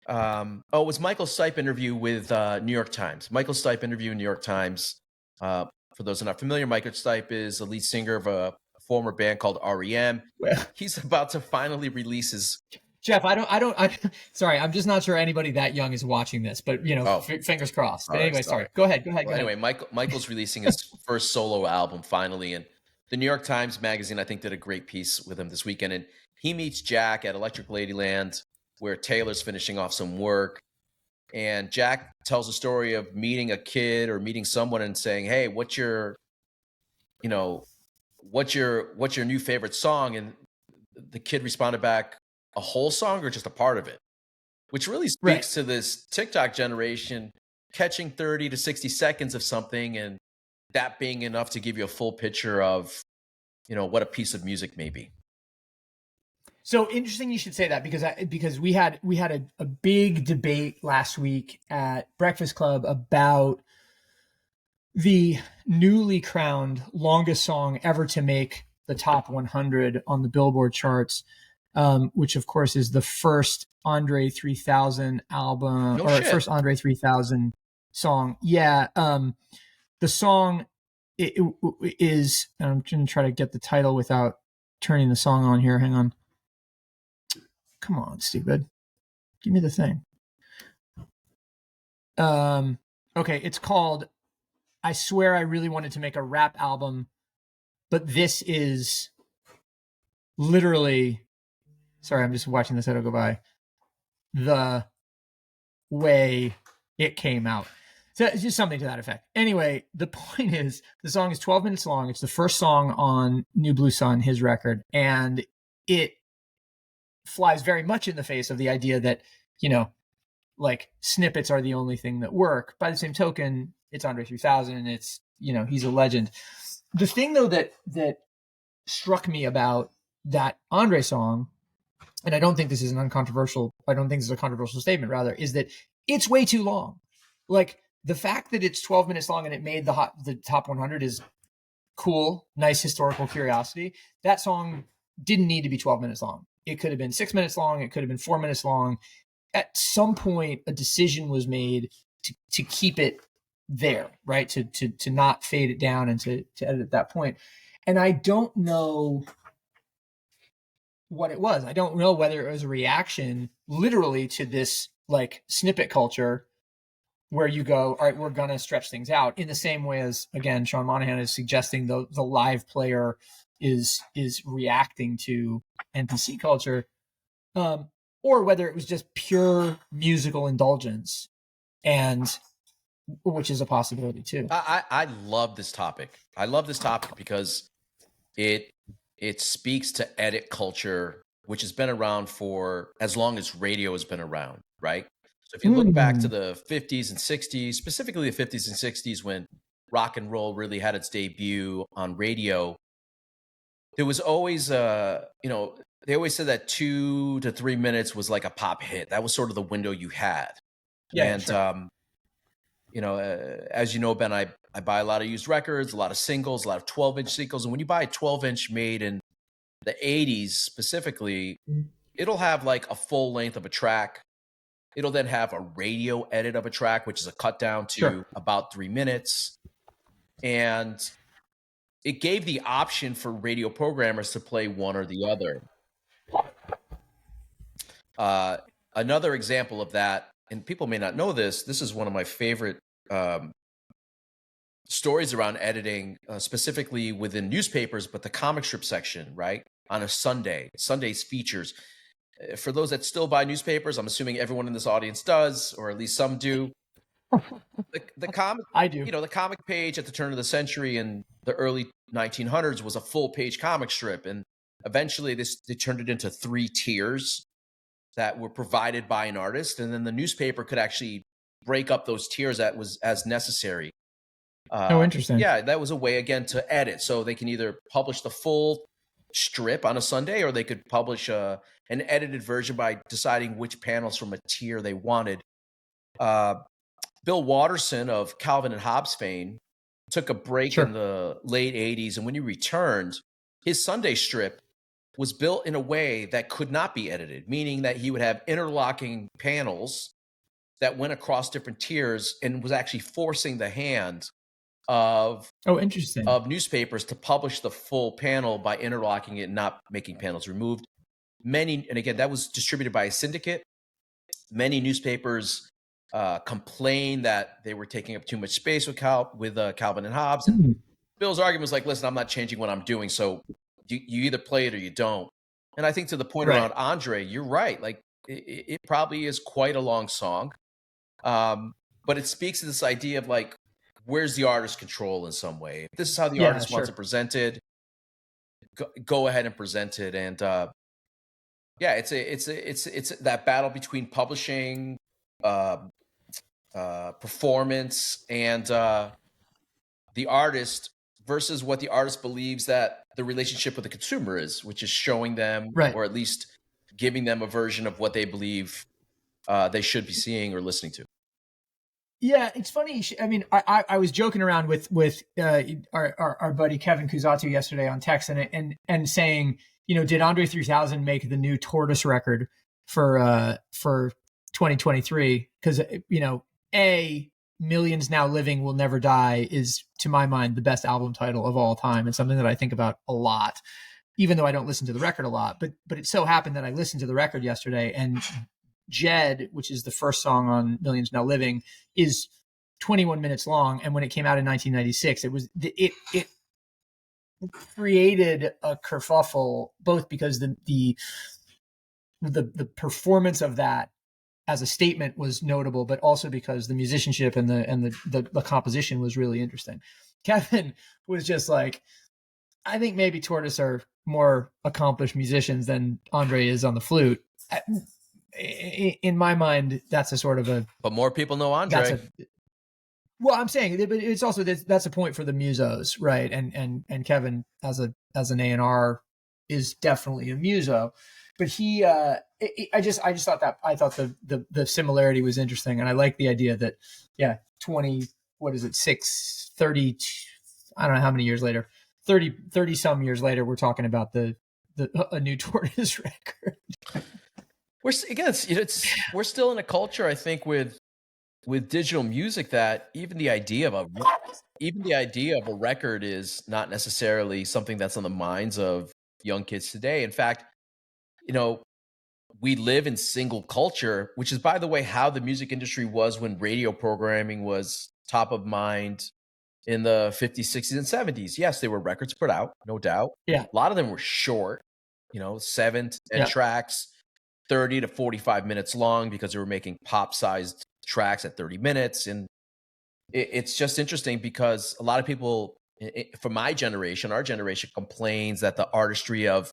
It was Michael Stipe interview with New York Times. Michael Stipe interview in New York Times. For those who are not familiar, Michael Stipe is a lead singer of a former band called REM. He's about to finally release his. Jeff, sorry, I'm just not sure anybody that young is watching this, but fingers crossed. But anyway, sorry. Go ahead. Anyway, Michael's releasing his first solo album finally, and the New York Times Magazine, I think, did a great piece with him this weekend. And he meets Jack at Electric Ladyland, where Taylor's finishing off some work. And Jack tells a story of meeting a kid or meeting someone and saying, "Hey, what's your new favorite song?" And the kid responded back, "A whole song or just a part of it?" Which really speaks to this TikTok generation catching 30 to 60 seconds of something and that being enough to give you a full picture of, what a piece of music may be. So interesting you should say that, because we had a big debate last week at Breakfast Club about the newly crowned longest song ever to make the top 100 on the Billboard charts, which of course is the first Andre 3000 album first Andre 3000 song. Yeah. The song is, I'm going to try to get the title without turning the song on here. Hang on. Come on, stupid. Give me the thing. Okay. It's called, I Swear I Really Wanted to Make a Rap Album, but this is literally, sorry, I'm just watching this go by, the way it came out. So it's just something to that effect. Anyway, the point is the song is 12 minutes long. It's the first song on New Blue Sun, his record, and it flies very much in the face of the idea that, like snippets are the only thing that work. By the same token, it's Andre 3000 and it's, he's a legend. The thing though that struck me about that Andre song, and I don't think this is a controversial statement, rather, is that it's way too long. Like the fact that it's 12 minutes long and it made the top 100 is cool, nice historical curiosity. That song didn't need to be 12 minutes long. It could have been 6 minutes long. It could have been 4 minutes long. At some point, a decision was made to keep it there, right? To not fade it down and to edit at that point. And I don't know what it was. I don't know whether it was a reaction literally to this like snippet culture where you go, all right, we're going to stretch things out in the same way as, again, Sean Monahan is suggesting the live player is reacting to NPC culture, or whether it was just pure musical indulgence, and which is a possibility too. I love this topic. I love this topic because it speaks to edit culture, which has been around for as long as radio has been around, right? So if you look back to the 50s and 60s, specifically the 50s and 60s, when rock and roll really had its debut on radio, there was always, they always said that 2 to 3 minutes was like a pop hit. That was sort of the window you had. Yeah, and, sure. As you know, Ben, I buy a lot of used records, a lot of singles, a lot of 12-inch singles. And when you buy a 12-inch made in the 80s specifically, it'll have like a full length of a track. It'll then have a radio edit of a track, which is a cut down to about 3 minutes. And it gave the option for radio programmers to play one or the other. Another example of that, and people may not know this is one of my favorite stories around editing, specifically within newspapers, but the comic strip section, right? On a Sunday's features. For those that still buy newspapers, I'm assuming everyone in this audience does, or at least some do. The comic, I do. The comic page at the turn of the century in the early 1900s was a full page comic strip, and eventually they turned it into 3 tiers that were provided by an artist, and then the newspaper could actually break up those tiers as necessary. Interesting. Yeah, that was a way again to edit, so they can either publish the full strip on a Sunday, or they could publish an edited version by deciding which panels from a tier they wanted. Bill Watterson of Calvin and Hobbes fame took a break in the late 80s, and when he returned, his Sunday strip was built in a way that could not be edited, meaning that he would have interlocking panels that went across different tiers and was actually forcing the hand of newspapers to publish the full panel by interlocking it and not making panels removed. And again, that was distributed by a syndicate. Many newspapers complained that they were taking up too much space with Calvin and Hobbes. And Bill's argument was like, listen, I'm not changing what I'm doing, so you either play it or you don't. And I think to the point around Andre, you're right. Like it probably is quite a long song, but it speaks to this idea of like, where's the artist's control in some way? If this is how the artist wants it presented, go ahead and present it. And it's that battle between publishing, performance, and the artist versus what the artist believes that the relationship with the consumer is, which is showing them, or at least giving them a version of what they believe they should be seeing or listening to. Yeah, it's funny. I mean, I was joking around with our buddy Kevin Kuzatu yesterday on text and saying, did Andre 3000 make the new Tortoise record for 2023? Because Millions Now Living Will Never Die is, to my mind, the best album title of all time. It's something that I think about a lot, even though I don't listen to the record a lot. But it so happened that I listened to the record yesterday, and Jed, which is the first song on Millions Now Living, is 21 minutes long. And when it came out in 1996, it created a kerfuffle, both because the performance of that as a statement was notable, but also because the musicianship and the composition was really interesting. Kevin was just like, I think maybe Tortoise are more accomplished musicians than Andre is on the flute. In my mind, that's a sort of a. But more people know Andre. Well, I'm saying, but it's also that's a point for the musos, right? And Kevin as an A&R is definitely a muso, but he I just thought the similarity was interesting, and I like the idea that 20 what is it 30 I don't know how many years later 30 some years later we're talking about a new Tortoise record. We're still in a culture, I think, with digital music that even the idea of a record is not necessarily something that's on the minds of young kids today. In fact, we live in single culture, which is, by the way, how the music industry was when radio programming was top of mind in the 50s, 60s, and 70s. Yes, there were records put out, no doubt. Yeah. A lot of them were short, 7 to 10 tracks, 30 to 45 minutes long, because they were making pop-sized tracks at 30 minutes. And it's just interesting because a lot of people from my generation, our generation, complains that the artistry of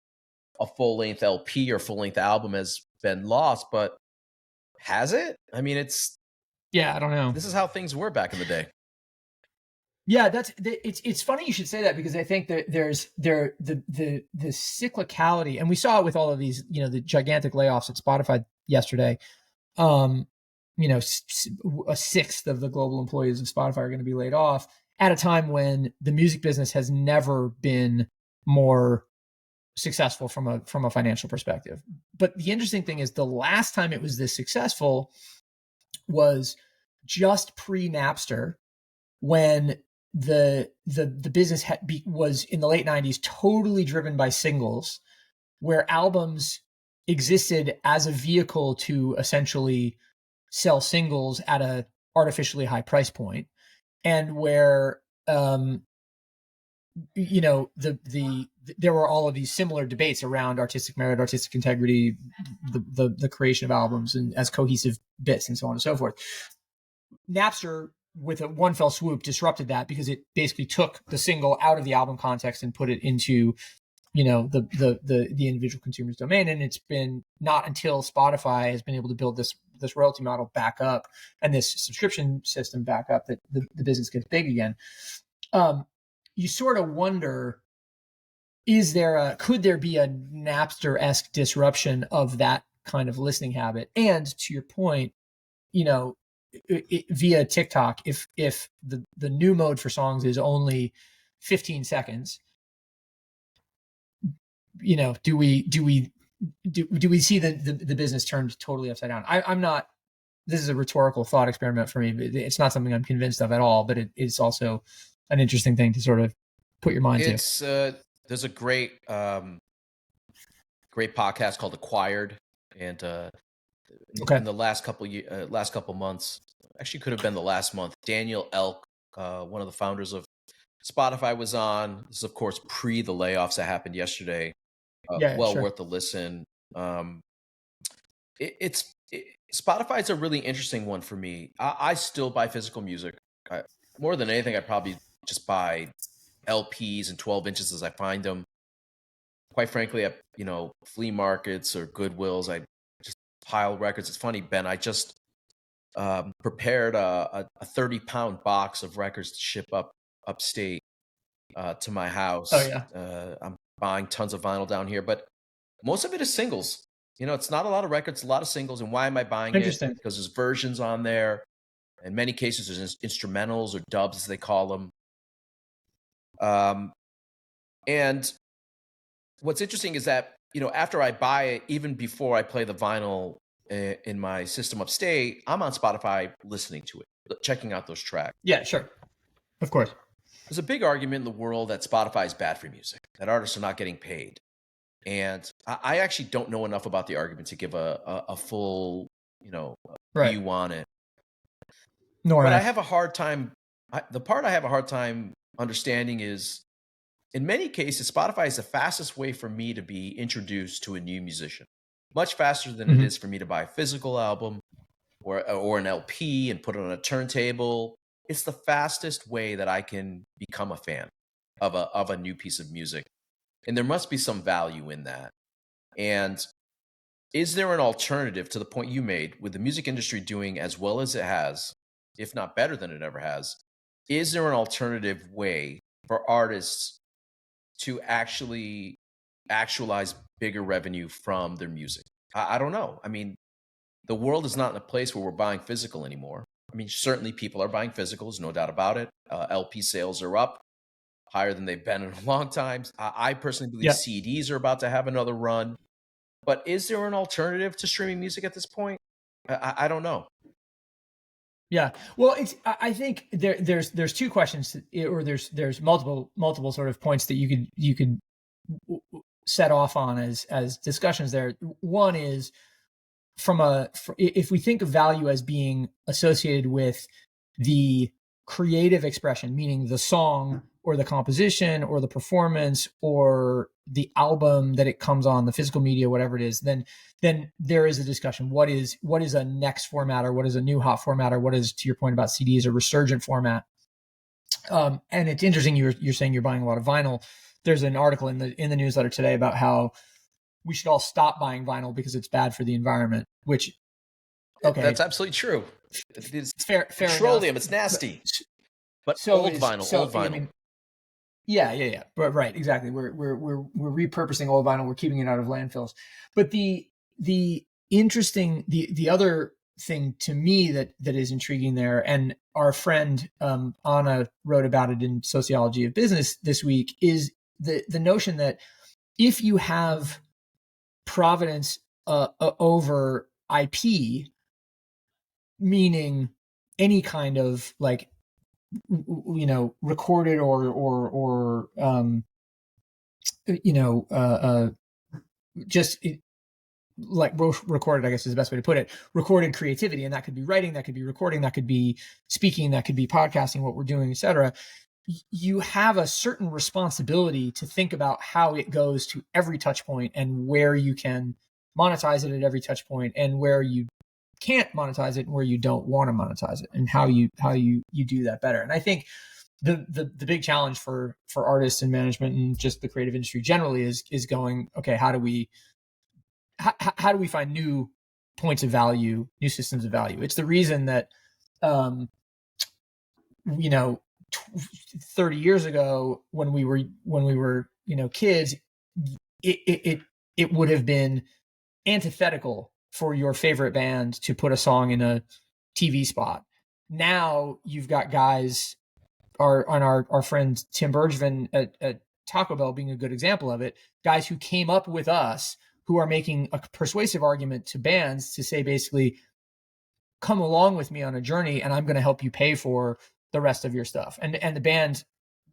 a full-length LP or full-length album has been lost, but has it? I mean, I don't know. This is how things were back in the day. Yeah, it's funny you should say that, because I think that there's the cyclicality, and we saw it with all of these, the gigantic layoffs at Spotify yesterday. A sixth of the global employees of Spotify are going to be laid off at a time when the music business has never been more successful from a financial perspective. But the interesting thing is, the last time it was this successful was just pre-Napster, when the business was in the late 90s totally driven by singles, where albums existed as a vehicle to essentially sell singles at a artificially high price point, and where there were all of these similar debates around artistic merit, artistic integrity, the creation of albums and as cohesive bits, and so on and so forth. Napster, with a one fell swoop, disrupted that, because it basically took the single out of the album context and put it into the individual consumer's domain. And it's been not until Spotify has been able to build this royalty model back up and this subscription system back up that the business gets big again. You sort of wonder, could there be a Napster-esque disruption of that kind of listening habit? And to your point, via TikTok, if the new mode for songs is only 15 seconds, do we see the business turned totally upside down? I'm not. This is a rhetorical thought experiment for me. It's not something I'm convinced of at all, but it's also an interesting thing to sort of put your mind to. There's a great podcast called Acquired, and in the last couple months, actually could have been the last month, Daniel Elk, one of the founders of Spotify, was on. This is, of course, pre the layoffs that happened yesterday. Worth a listen. Spotify's a really interesting one for me. I still buy physical music. More than anything, I probably just buy LPs and 12 inches as I find them. Quite frankly, at flea markets or Goodwills, I just pile records. It's funny, Ben. I just prepared a 30-pound box of records to ship upstate to my house. Oh yeah. I'm buying tons of vinyl down here, but most of it is singles. It's not a lot of records, a lot of singles. And why am I buying it? Because there's versions on there. In many cases, there's instrumentals or dubs, as they call them. And what's interesting is that, after I buy it, even before I play the vinyl in my system upstate, I'm on Spotify listening to it, checking out those tracks. Yeah, sure. Of course. There's a big argument in the world that Spotify is bad for music, that artists are not getting paid. And I actually don't know enough about the argument to give a full, view on it. But I have a hard time. The part I have a hard time understanding is, in many cases, Spotify is the fastest way for me to be introduced to a new musician. Much faster than it is for me to buy a physical album, or an LP and put it on a turntable. It's the fastest way that I can become a fan of a new piece of music. And there must be some value in that. And is there an alternative to the point you made with the music industry doing as well as it has, if not better than it ever has? Is there an alternative way for artists to actually actualize bigger revenue from their music? I don't know. I mean, the world is not in a place where we're buying physical anymore. I mean, certainly people are buying physicals, no doubt about it. LP sales are up higher than they've been in a long time. I personally believe Yeah. CDs are about to have another run. But is there an alternative to streaming music at this point? I don't know. Yeah. Well, I think there's two questions, or there's multiple sort of points that you could set off on as discussions there. One is if we think of value as being associated with the creative expression, meaning the song or the composition or the performance or the album that it comes on, the physical media, whatever it is, then there is a discussion. What is a next format, or what is a new hot format, or what is, to your point about CDs, a resurgent format? And it's interesting you're saying you're buying a lot of vinyl. There's an article in the newsletter today about how we should all stop buying vinyl because it's bad for the environment, which, okay, that's absolutely true. It's fair petroleum, enough. It's nasty. But so old vinyl. I mean, yeah. But right, exactly. We're repurposing old vinyl. We're keeping it out of landfills. But the interesting, the other thing to me that is intriguing there, and our friend Anna wrote about it in Sociology of Business this week, is the notion that if you have provenance over IP, meaning any kind of like, recorded or just like recorded, I guess is the best way to put it, recorded creativity. And that could be writing, that could be recording, that could be speaking, that could be podcasting, what we're doing, etc. You have a certain responsibility to think about how it goes to every touch point, and where you can monetize it at every touch point, and where you can't monetize it, and where you don't want to monetize it, and how you do that better. And I think the big challenge for artists and management and just the creative industry generally is going, okay, how do we find new points of value, new systems of value? It's the reason that 30 years ago, when we were kids, it would have been antithetical for your favorite band to put a song in a TV spot. Now you've got guys, our friend Tim Bergevin at Taco Bell being a good example of it, guys who came up with us, who are making a persuasive argument to bands to say, basically, come along with me on a journey, and I'm going to help you pay for the rest of your stuff. And the band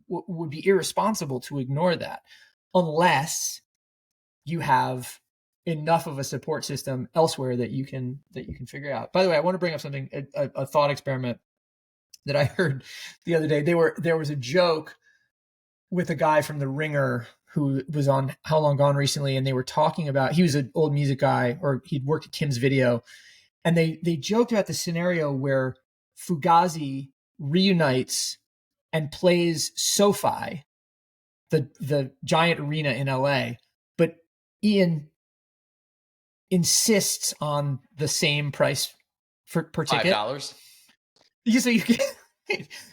would be irresponsible to ignore that, unless you have enough of a support system elsewhere that you can figure out. By the way, I want to bring up something, a thought experiment that I heard the other day. There was a joke with a guy from The Ringer who was on How Long Gone recently, and they were talking about, he was an old music guy, or he'd worked at Kim's Video, and they joked about the scenario where Fugazi reunites and plays SoFi, the giant arena in LA, but Ian insists on the same price per ticket. $5.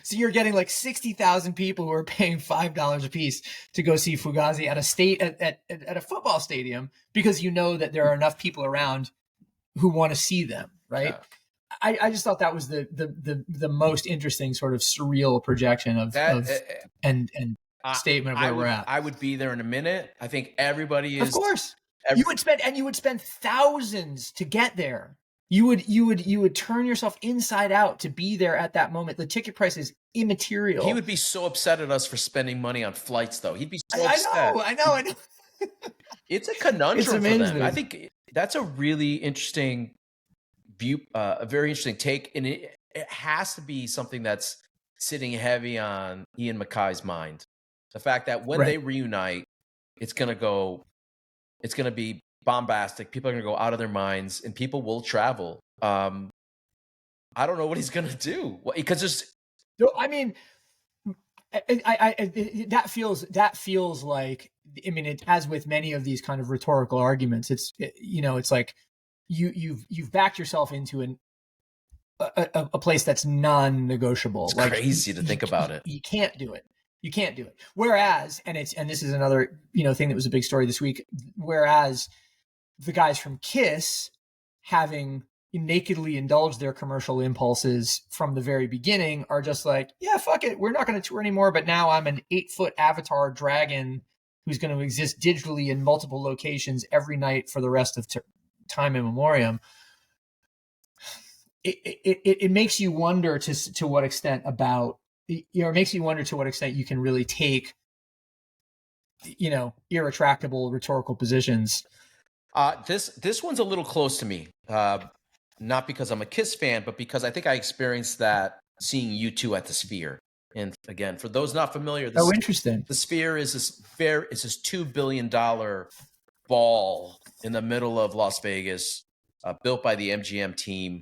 So you're getting like 60,000 people who are paying $5 a piece to go see Fugazi at a football stadium, because you know that there are enough people around who want to see them, right? Yeah. I just thought that was the most interesting sort of surreal projection of and statement of where we're at. I would be there in a minute. I think everybody is. Of course, you would spend thousands to get there. You would turn yourself inside out to be there at that moment. The ticket price is immaterial. He would be so upset at us for spending money on flights, though. He'd be so upset. I know. It's a conundrum it's for amazing. them. I think that's a really interesting view, a very interesting take, and it has to be something that's sitting heavy on Ian MacKay's mind. The fact that when they reunite, it's going to be bombastic. People are going to go out of their minds, and people will travel. I don't know what he's gonna do because there's. I mean, that feels like, I mean, it, as with many of these kind of rhetorical arguments, it's like you've backed yourself into a place that's non-negotiable. It's Like crazy to think about it. You can't do it. You can't do it. Whereas, and this is another thing that was a big story this week. Whereas the guys from Kiss, having nakedly indulged their commercial impulses from the very beginning, are just like, yeah, fuck it, we're not going to tour anymore. But now I'm an 8-foot avatar dragon who's going to exist digitally in multiple locations every night for the rest of time immemorium. It makes you wonder to what extent it makes you wonder to what extent you can really take irretractable rhetorical positions. This one's a little close to me, not because I'm a Kiss fan, but because I think I experienced that seeing U2 at the Sphere. And again, for those not familiar, interesting. The Sphere is this $2 billion ball in the middle of Las Vegas, built by the MGM team.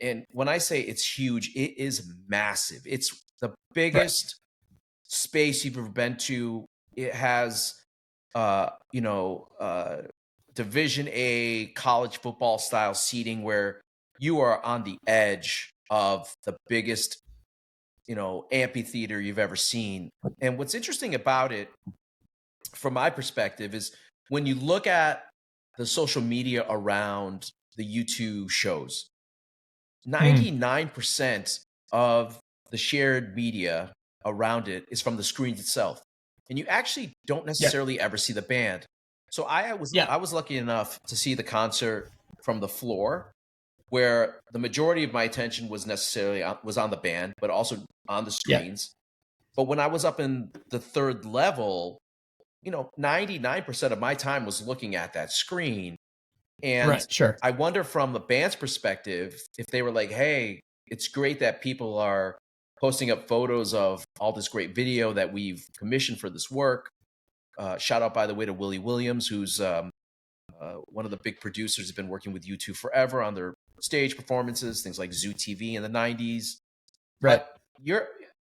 And when I say it's huge, it is massive. It's the biggest space you've ever been to. It has, Division A college football style seating where you are on the edge of the biggest, amphitheater you've ever seen. And what's interesting about it, from my perspective, is when you look at the social media around the U2 shows, 99% of the shared media around it is from the screen itself. And you actually don't necessarily ever see the band. So I was lucky enough to see the concert from the floor, where the majority of my attention was on the band, but also on the screens. But when I was up in the third level, 99% of my time was looking at that screen. And I wonder from the band's perspective, if they were like, hey, it's great that people are posting up photos of all this great video that we've commissioned for this work. Shout out, by the way, to Willie Williams, who's one of the big producers, has been working with U2 forever on their stage performances, things like Zoo TV in the 90s. Right. But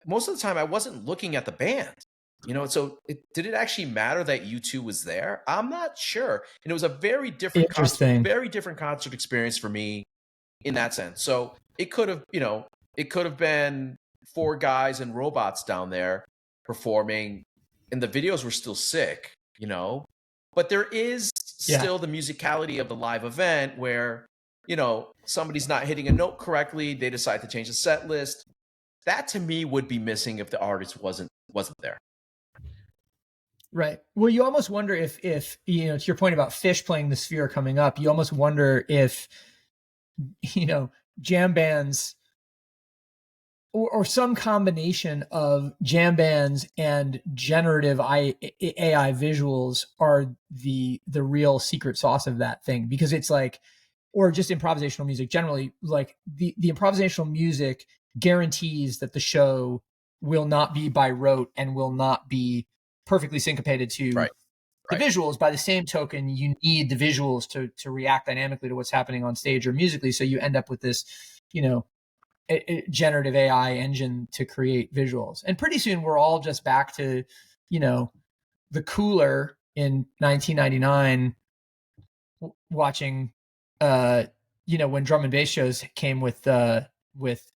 most of the time I wasn't looking at the band. So did it actually matter that U2 was there? I'm not sure. And it was a very different concert experience for me in that sense. So it could have been 4 guys and robots down there performing, and the videos were still sick, but there is still the musicality of the live event where, somebody's not hitting a note correctly. They decide to change the set list. That to me would be missing if the artist wasn't there. Right. Well, you almost wonder if to your point about Phish playing the Sphere coming up, you almost wonder if, jam bands or some combination of jam bands and generative AI visuals are the real secret sauce of that thing, because it's like, or just improvisational music generally, like the improvisational music guarantees that the show will not be by rote and will not be perfectly syncopated to the visuals. By the same token, you need the visuals to react dynamically to what's happening on stage or musically. So you end up with this, generative AI engine to create visuals. And pretty soon we're all just back to, the cooler in 1999, watching, when drum and bass shows came with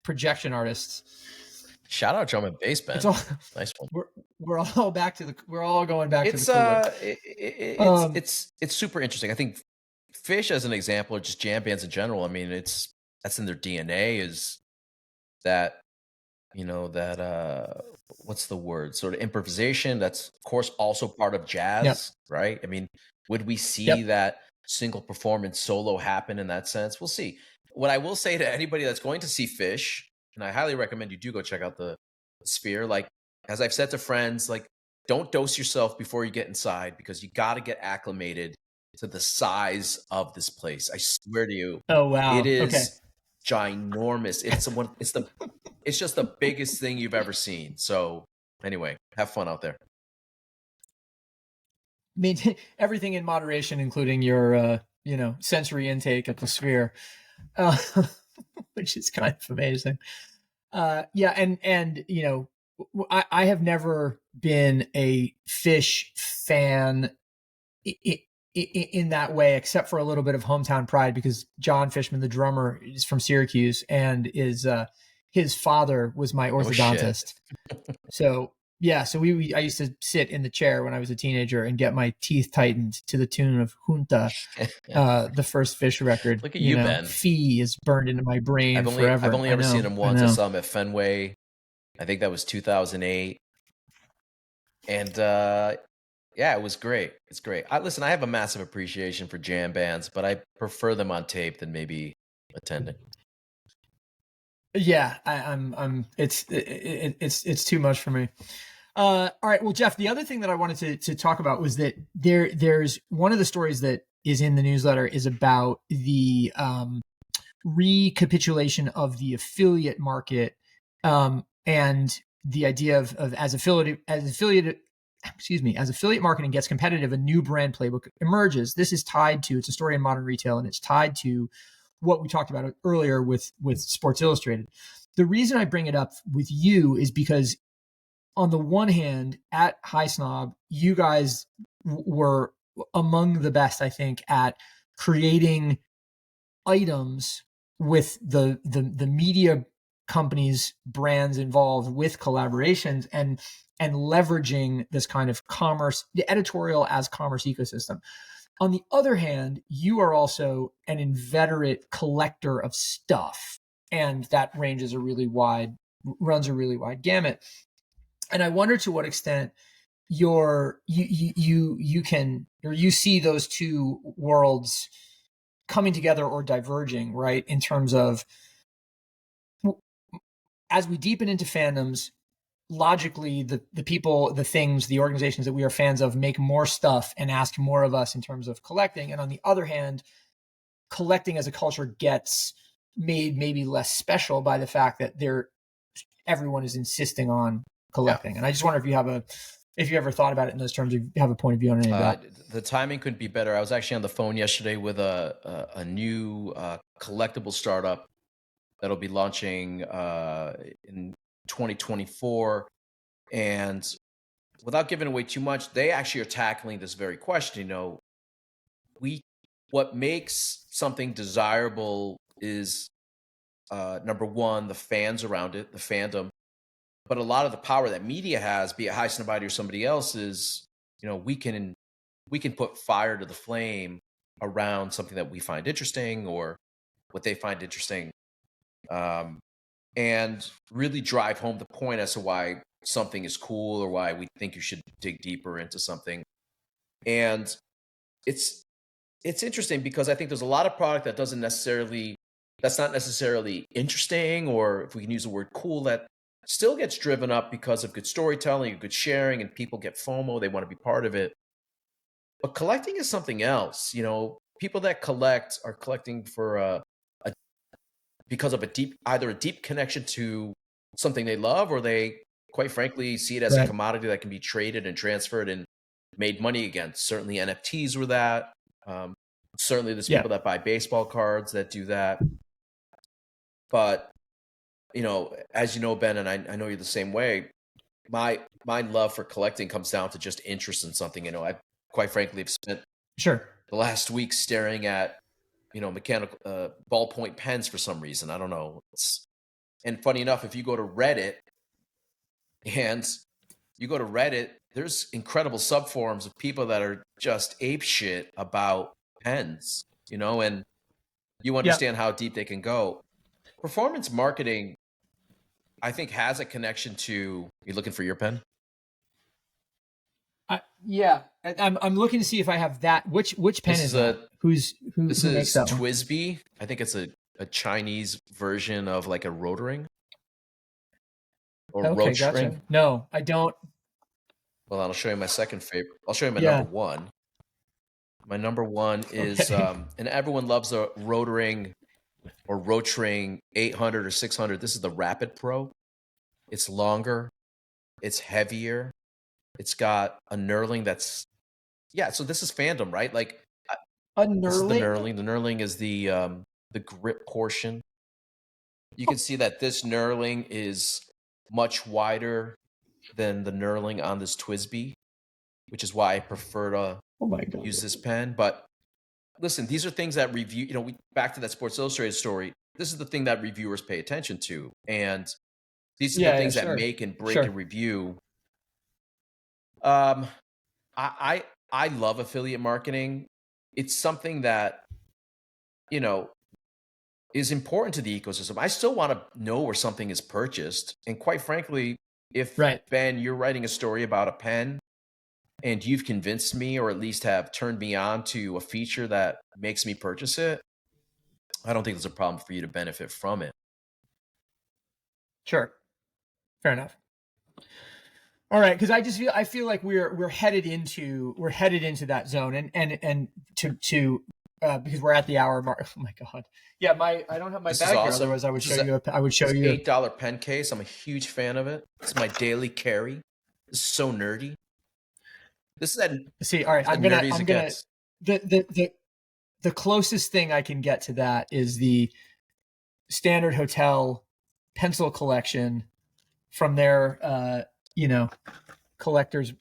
projection artists. Shout out drum and bass band. Nice one. We're all going back to the cooler. It's super interesting. I think Phish as an example, or just jam bands in general, I mean, that's in their DNA, is that, what's the word? Sort of improvisation. That's of course also part of jazz, right? I mean, would we see that single performance solo happen in that sense? We'll see. What I will say to anybody that's going to see Phish, and I highly recommend you do go check out the Sphere. Like, as I've said to friends, like, don't dose yourself before you get inside, because you got to get acclimated to the size of this place. I swear to you. Oh, wow. It is ginormous. It's just the biggest thing you've ever seen. So anyway, have fun out there. I mean, everything in moderation, including your, sensory intake at the Sphere. which is kind of amazing. Yeah, and I have never been a Fish fan in that way, except for a little bit of hometown pride, because John Fishman, the drummer, is from Syracuse, and is his father was my orthodontist. So yeah, so I used to sit in the chair when I was a teenager and get my teeth tightened to the tune of Junta, the first Fish record. Look at you, Ben. Fee is burned into my brain forever. I've only ever seen him once. I saw him at Fenway. I think that was 2008. And yeah, it was great. It's great. Listen, I have a massive appreciation for jam bands, but I prefer them on tape than maybe attending. Yeah, I'm. It's too much for me. All right. Well, Jeff, the other thing that I wanted to talk about was that there's one of the stories that is in the newsletter is about the recapitulation of the affiliate market, and the idea of as affiliate marketing gets competitive, a new brand playbook emerges. This is tied to, it's a story in Modern Retail, and it's tied to what we talked about earlier with Sports Illustrated. The reason I bring it up with you is because on the one hand, at High Snob, you guys were among the best, I think, at creating items with the media companies, brands involved with collaborations and leveraging this kind of commerce, the editorial as commerce ecosystem. On the other hand, you are also an inveterate collector of stuff, and that runs a really wide gamut. And I wonder to what extent you see those two worlds coming together or diverging, right? In terms of, as we deepen into fandoms, logically the people, the things, the organizations that we are fans of make more stuff and ask more of us in terms of collecting. And on the other hand, collecting as a culture gets made maybe less special by the fact that everyone is insisting on collecting. Yeah. And I just wonder if you ever thought about it in those terms, if you have a point of view on any of that. The timing couldn't be better. I was actually on the phone yesterday with a new collectible startup that'll be launching in 2024. And without giving away too much, they actually are tackling this very question. What makes something desirable is number one, the fans around it, the fandom. But a lot of the power that media has, be it High Snobiety or somebody else, is, we can put fire to the flame around something that we find interesting or what they find interesting, and really drive home the point as to why something is cool or why we think you should dig deeper into something. And it's interesting because I think there's a lot of product that's not necessarily interesting, or if we can use the word cool, that still gets driven up because of good storytelling, good sharing, and people get FOMO. They want to be part of it. But collecting is something else. People that collect are collecting for because of either a deep connection to something they love, or they, quite frankly, see it as a commodity that can be traded and transferred and made money against. Certainly NFTs were that. Certainly there's people that buy baseball cards that do that. But as you know, Ben, and I know you're the same way, my love for collecting comes down to just interest in something. I quite frankly have spent the last week staring at, mechanical ballpoint pens for some reason. I don't know. And funny enough, if you go to Reddit, there's incredible subforums of people that are just ape shit about pens, and you understand how deep they can go. Performance marketing, I think, has a connection to. You looking for your pen? Yeah, I'm looking to see if I have that. Which pen is that? Who makes that one? TWSBI. I think it's a Chinese version of like a Rotring or Roach Ring. No, I don't. Well, I'll show you my second favorite. I'll show you my number one. My number one is, and everyone loves a Rotring or Roach Ring 800 or 600. This is the Rapid Pro. It's longer. It's heavier. It's got a nurling that's, so this is fandom, right? Like a nurling? This is the nurling. The nurling is the grip portion. You can see that this knurling is much wider than the knurling on this TWSBI, which is why I prefer to use this pen. But listen, these are things that back to that Sports Illustrated story. This is the thing that reviewers pay attention to. And these are the things that make and break a review. I love affiliate marketing. It's something that, is important to the ecosystem. I still want to know where something is purchased. And quite frankly, if Ben, you're writing a story about a pen and you've convinced me, or at least have turned me on to a feature that makes me purchase it, I don't think there's a problem for you to benefit from it. Sure. Fair enough. All right, because I feel like we're headed into that zone, and to because we're at the hour mark. Oh my god, yeah, I don't have my bag here. Otherwise, I would show you. I would show you $8 pen case. I'm a huge fan of it. It's my daily carry. This is so nerdy. This is see. All right, I'm gonna the closest thing I can get to that is the Standard Hotel pencil collection from their collectors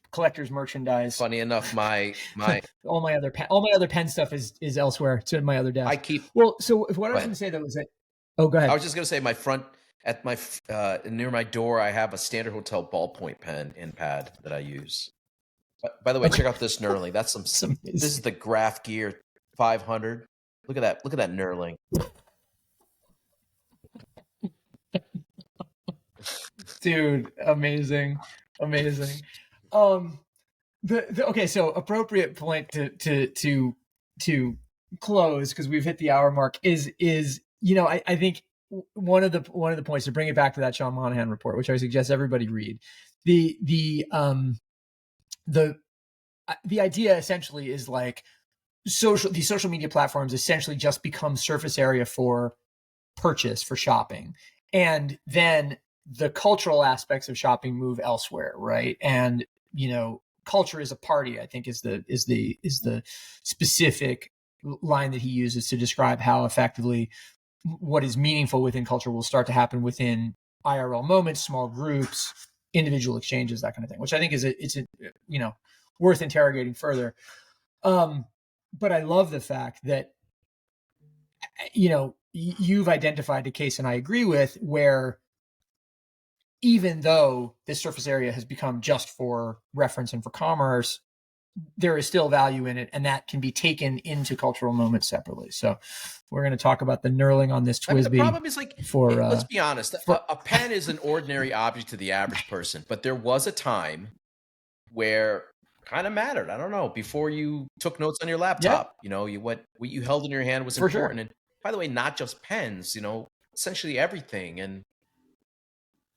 merchandise. Funny enough, my all my other pen stuff is elsewhere. It's in my other desk. I keep So what I was going to say though was that. Oh, go ahead. I was just going to say my front at my near my door. I have a Standard Hotel ballpoint pen and pad that I use. By the way, check out this knurling. That's some. This is the Graph Gear 500. Look at that. Look at that knurling. Dude, amazing. Okay, so appropriate point to close, because we've hit the hour mark, is I think one of the points, to bring it back to that Sean Monahan report, which I suggest everybody read, the idea essentially is like these social media platforms essentially just become surface area for purchase, for shopping, and then the cultural aspects of shopping move elsewhere, right? And culture is a party, I think, is the specific line that he uses to describe how effectively what is meaningful within culture will start to happen within IRL moments, small groups, individual exchanges, that kind of thing, which I think it's worth interrogating further. But I love the fact that you've identified a case, and I agree with, where even though this surface area has become just for reference and for commerce, there is still value in it, and that can be taken into cultural moments separately. So we're going to talk about the knurling on this TWSBI. The problem is, let's be honest, a pen is an ordinary object to the average person, but there was a time where it kind of mattered. I don't know, before you took notes on your laptop, what you held in your hand was important. Sure. And by the way, not just pens, essentially everything. And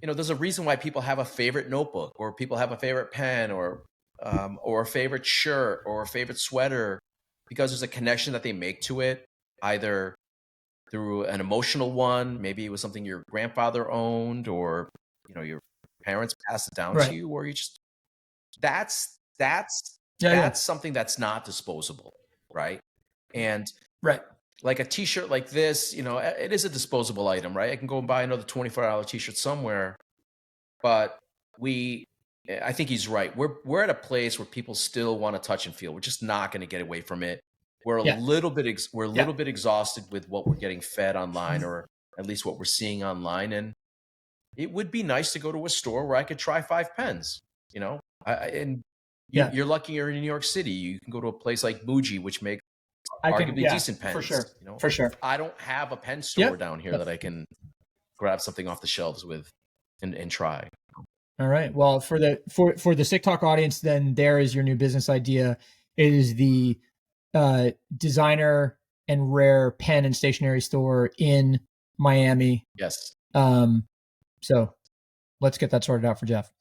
there's a reason why people have a favorite notebook, or people have a favorite pen, or a favorite shirt, or a favorite sweater, because there's a connection that they make to it, either through an emotional one. Maybe it was something your grandfather owned, or your parents passed it down to you, or you just that's something that's not disposable, right? And like a t-shirt like this, it is a disposable item, right? I can go and buy another $24 t-shirt somewhere, but I think he's right. We're at a place where people still want to touch and feel. We're just not going to get away from it. We're a little bit exhausted with what we're getting fed online, or at least what we're seeing online. And it would be nice to go to a store where I could try 5 pens. You're lucky you're in New York City. You can go to a place like Muji, which makes arguably decent pens. For sure. I don't have a pen store down here that I can grab something off the shelves with and try. All right. Well, for the SIC Talk audience, then there is your new business idea. It is the designer and rare pen and stationery store in Miami. Yes. So let's get that sorted out for Jeff.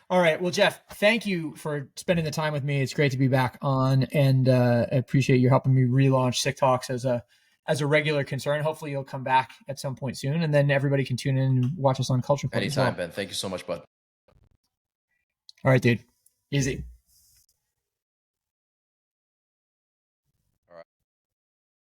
All right. Well, Jeff, thank you for spending the time with me. It's great to be back on, and I appreciate you helping me relaunch SIC Talks as a regular concern. Hopefully you'll come back at some point soon, and then everybody can tune in and watch us on Culture Point. Anytime, Ben. Thank you so much, bud. All right, dude. Easy.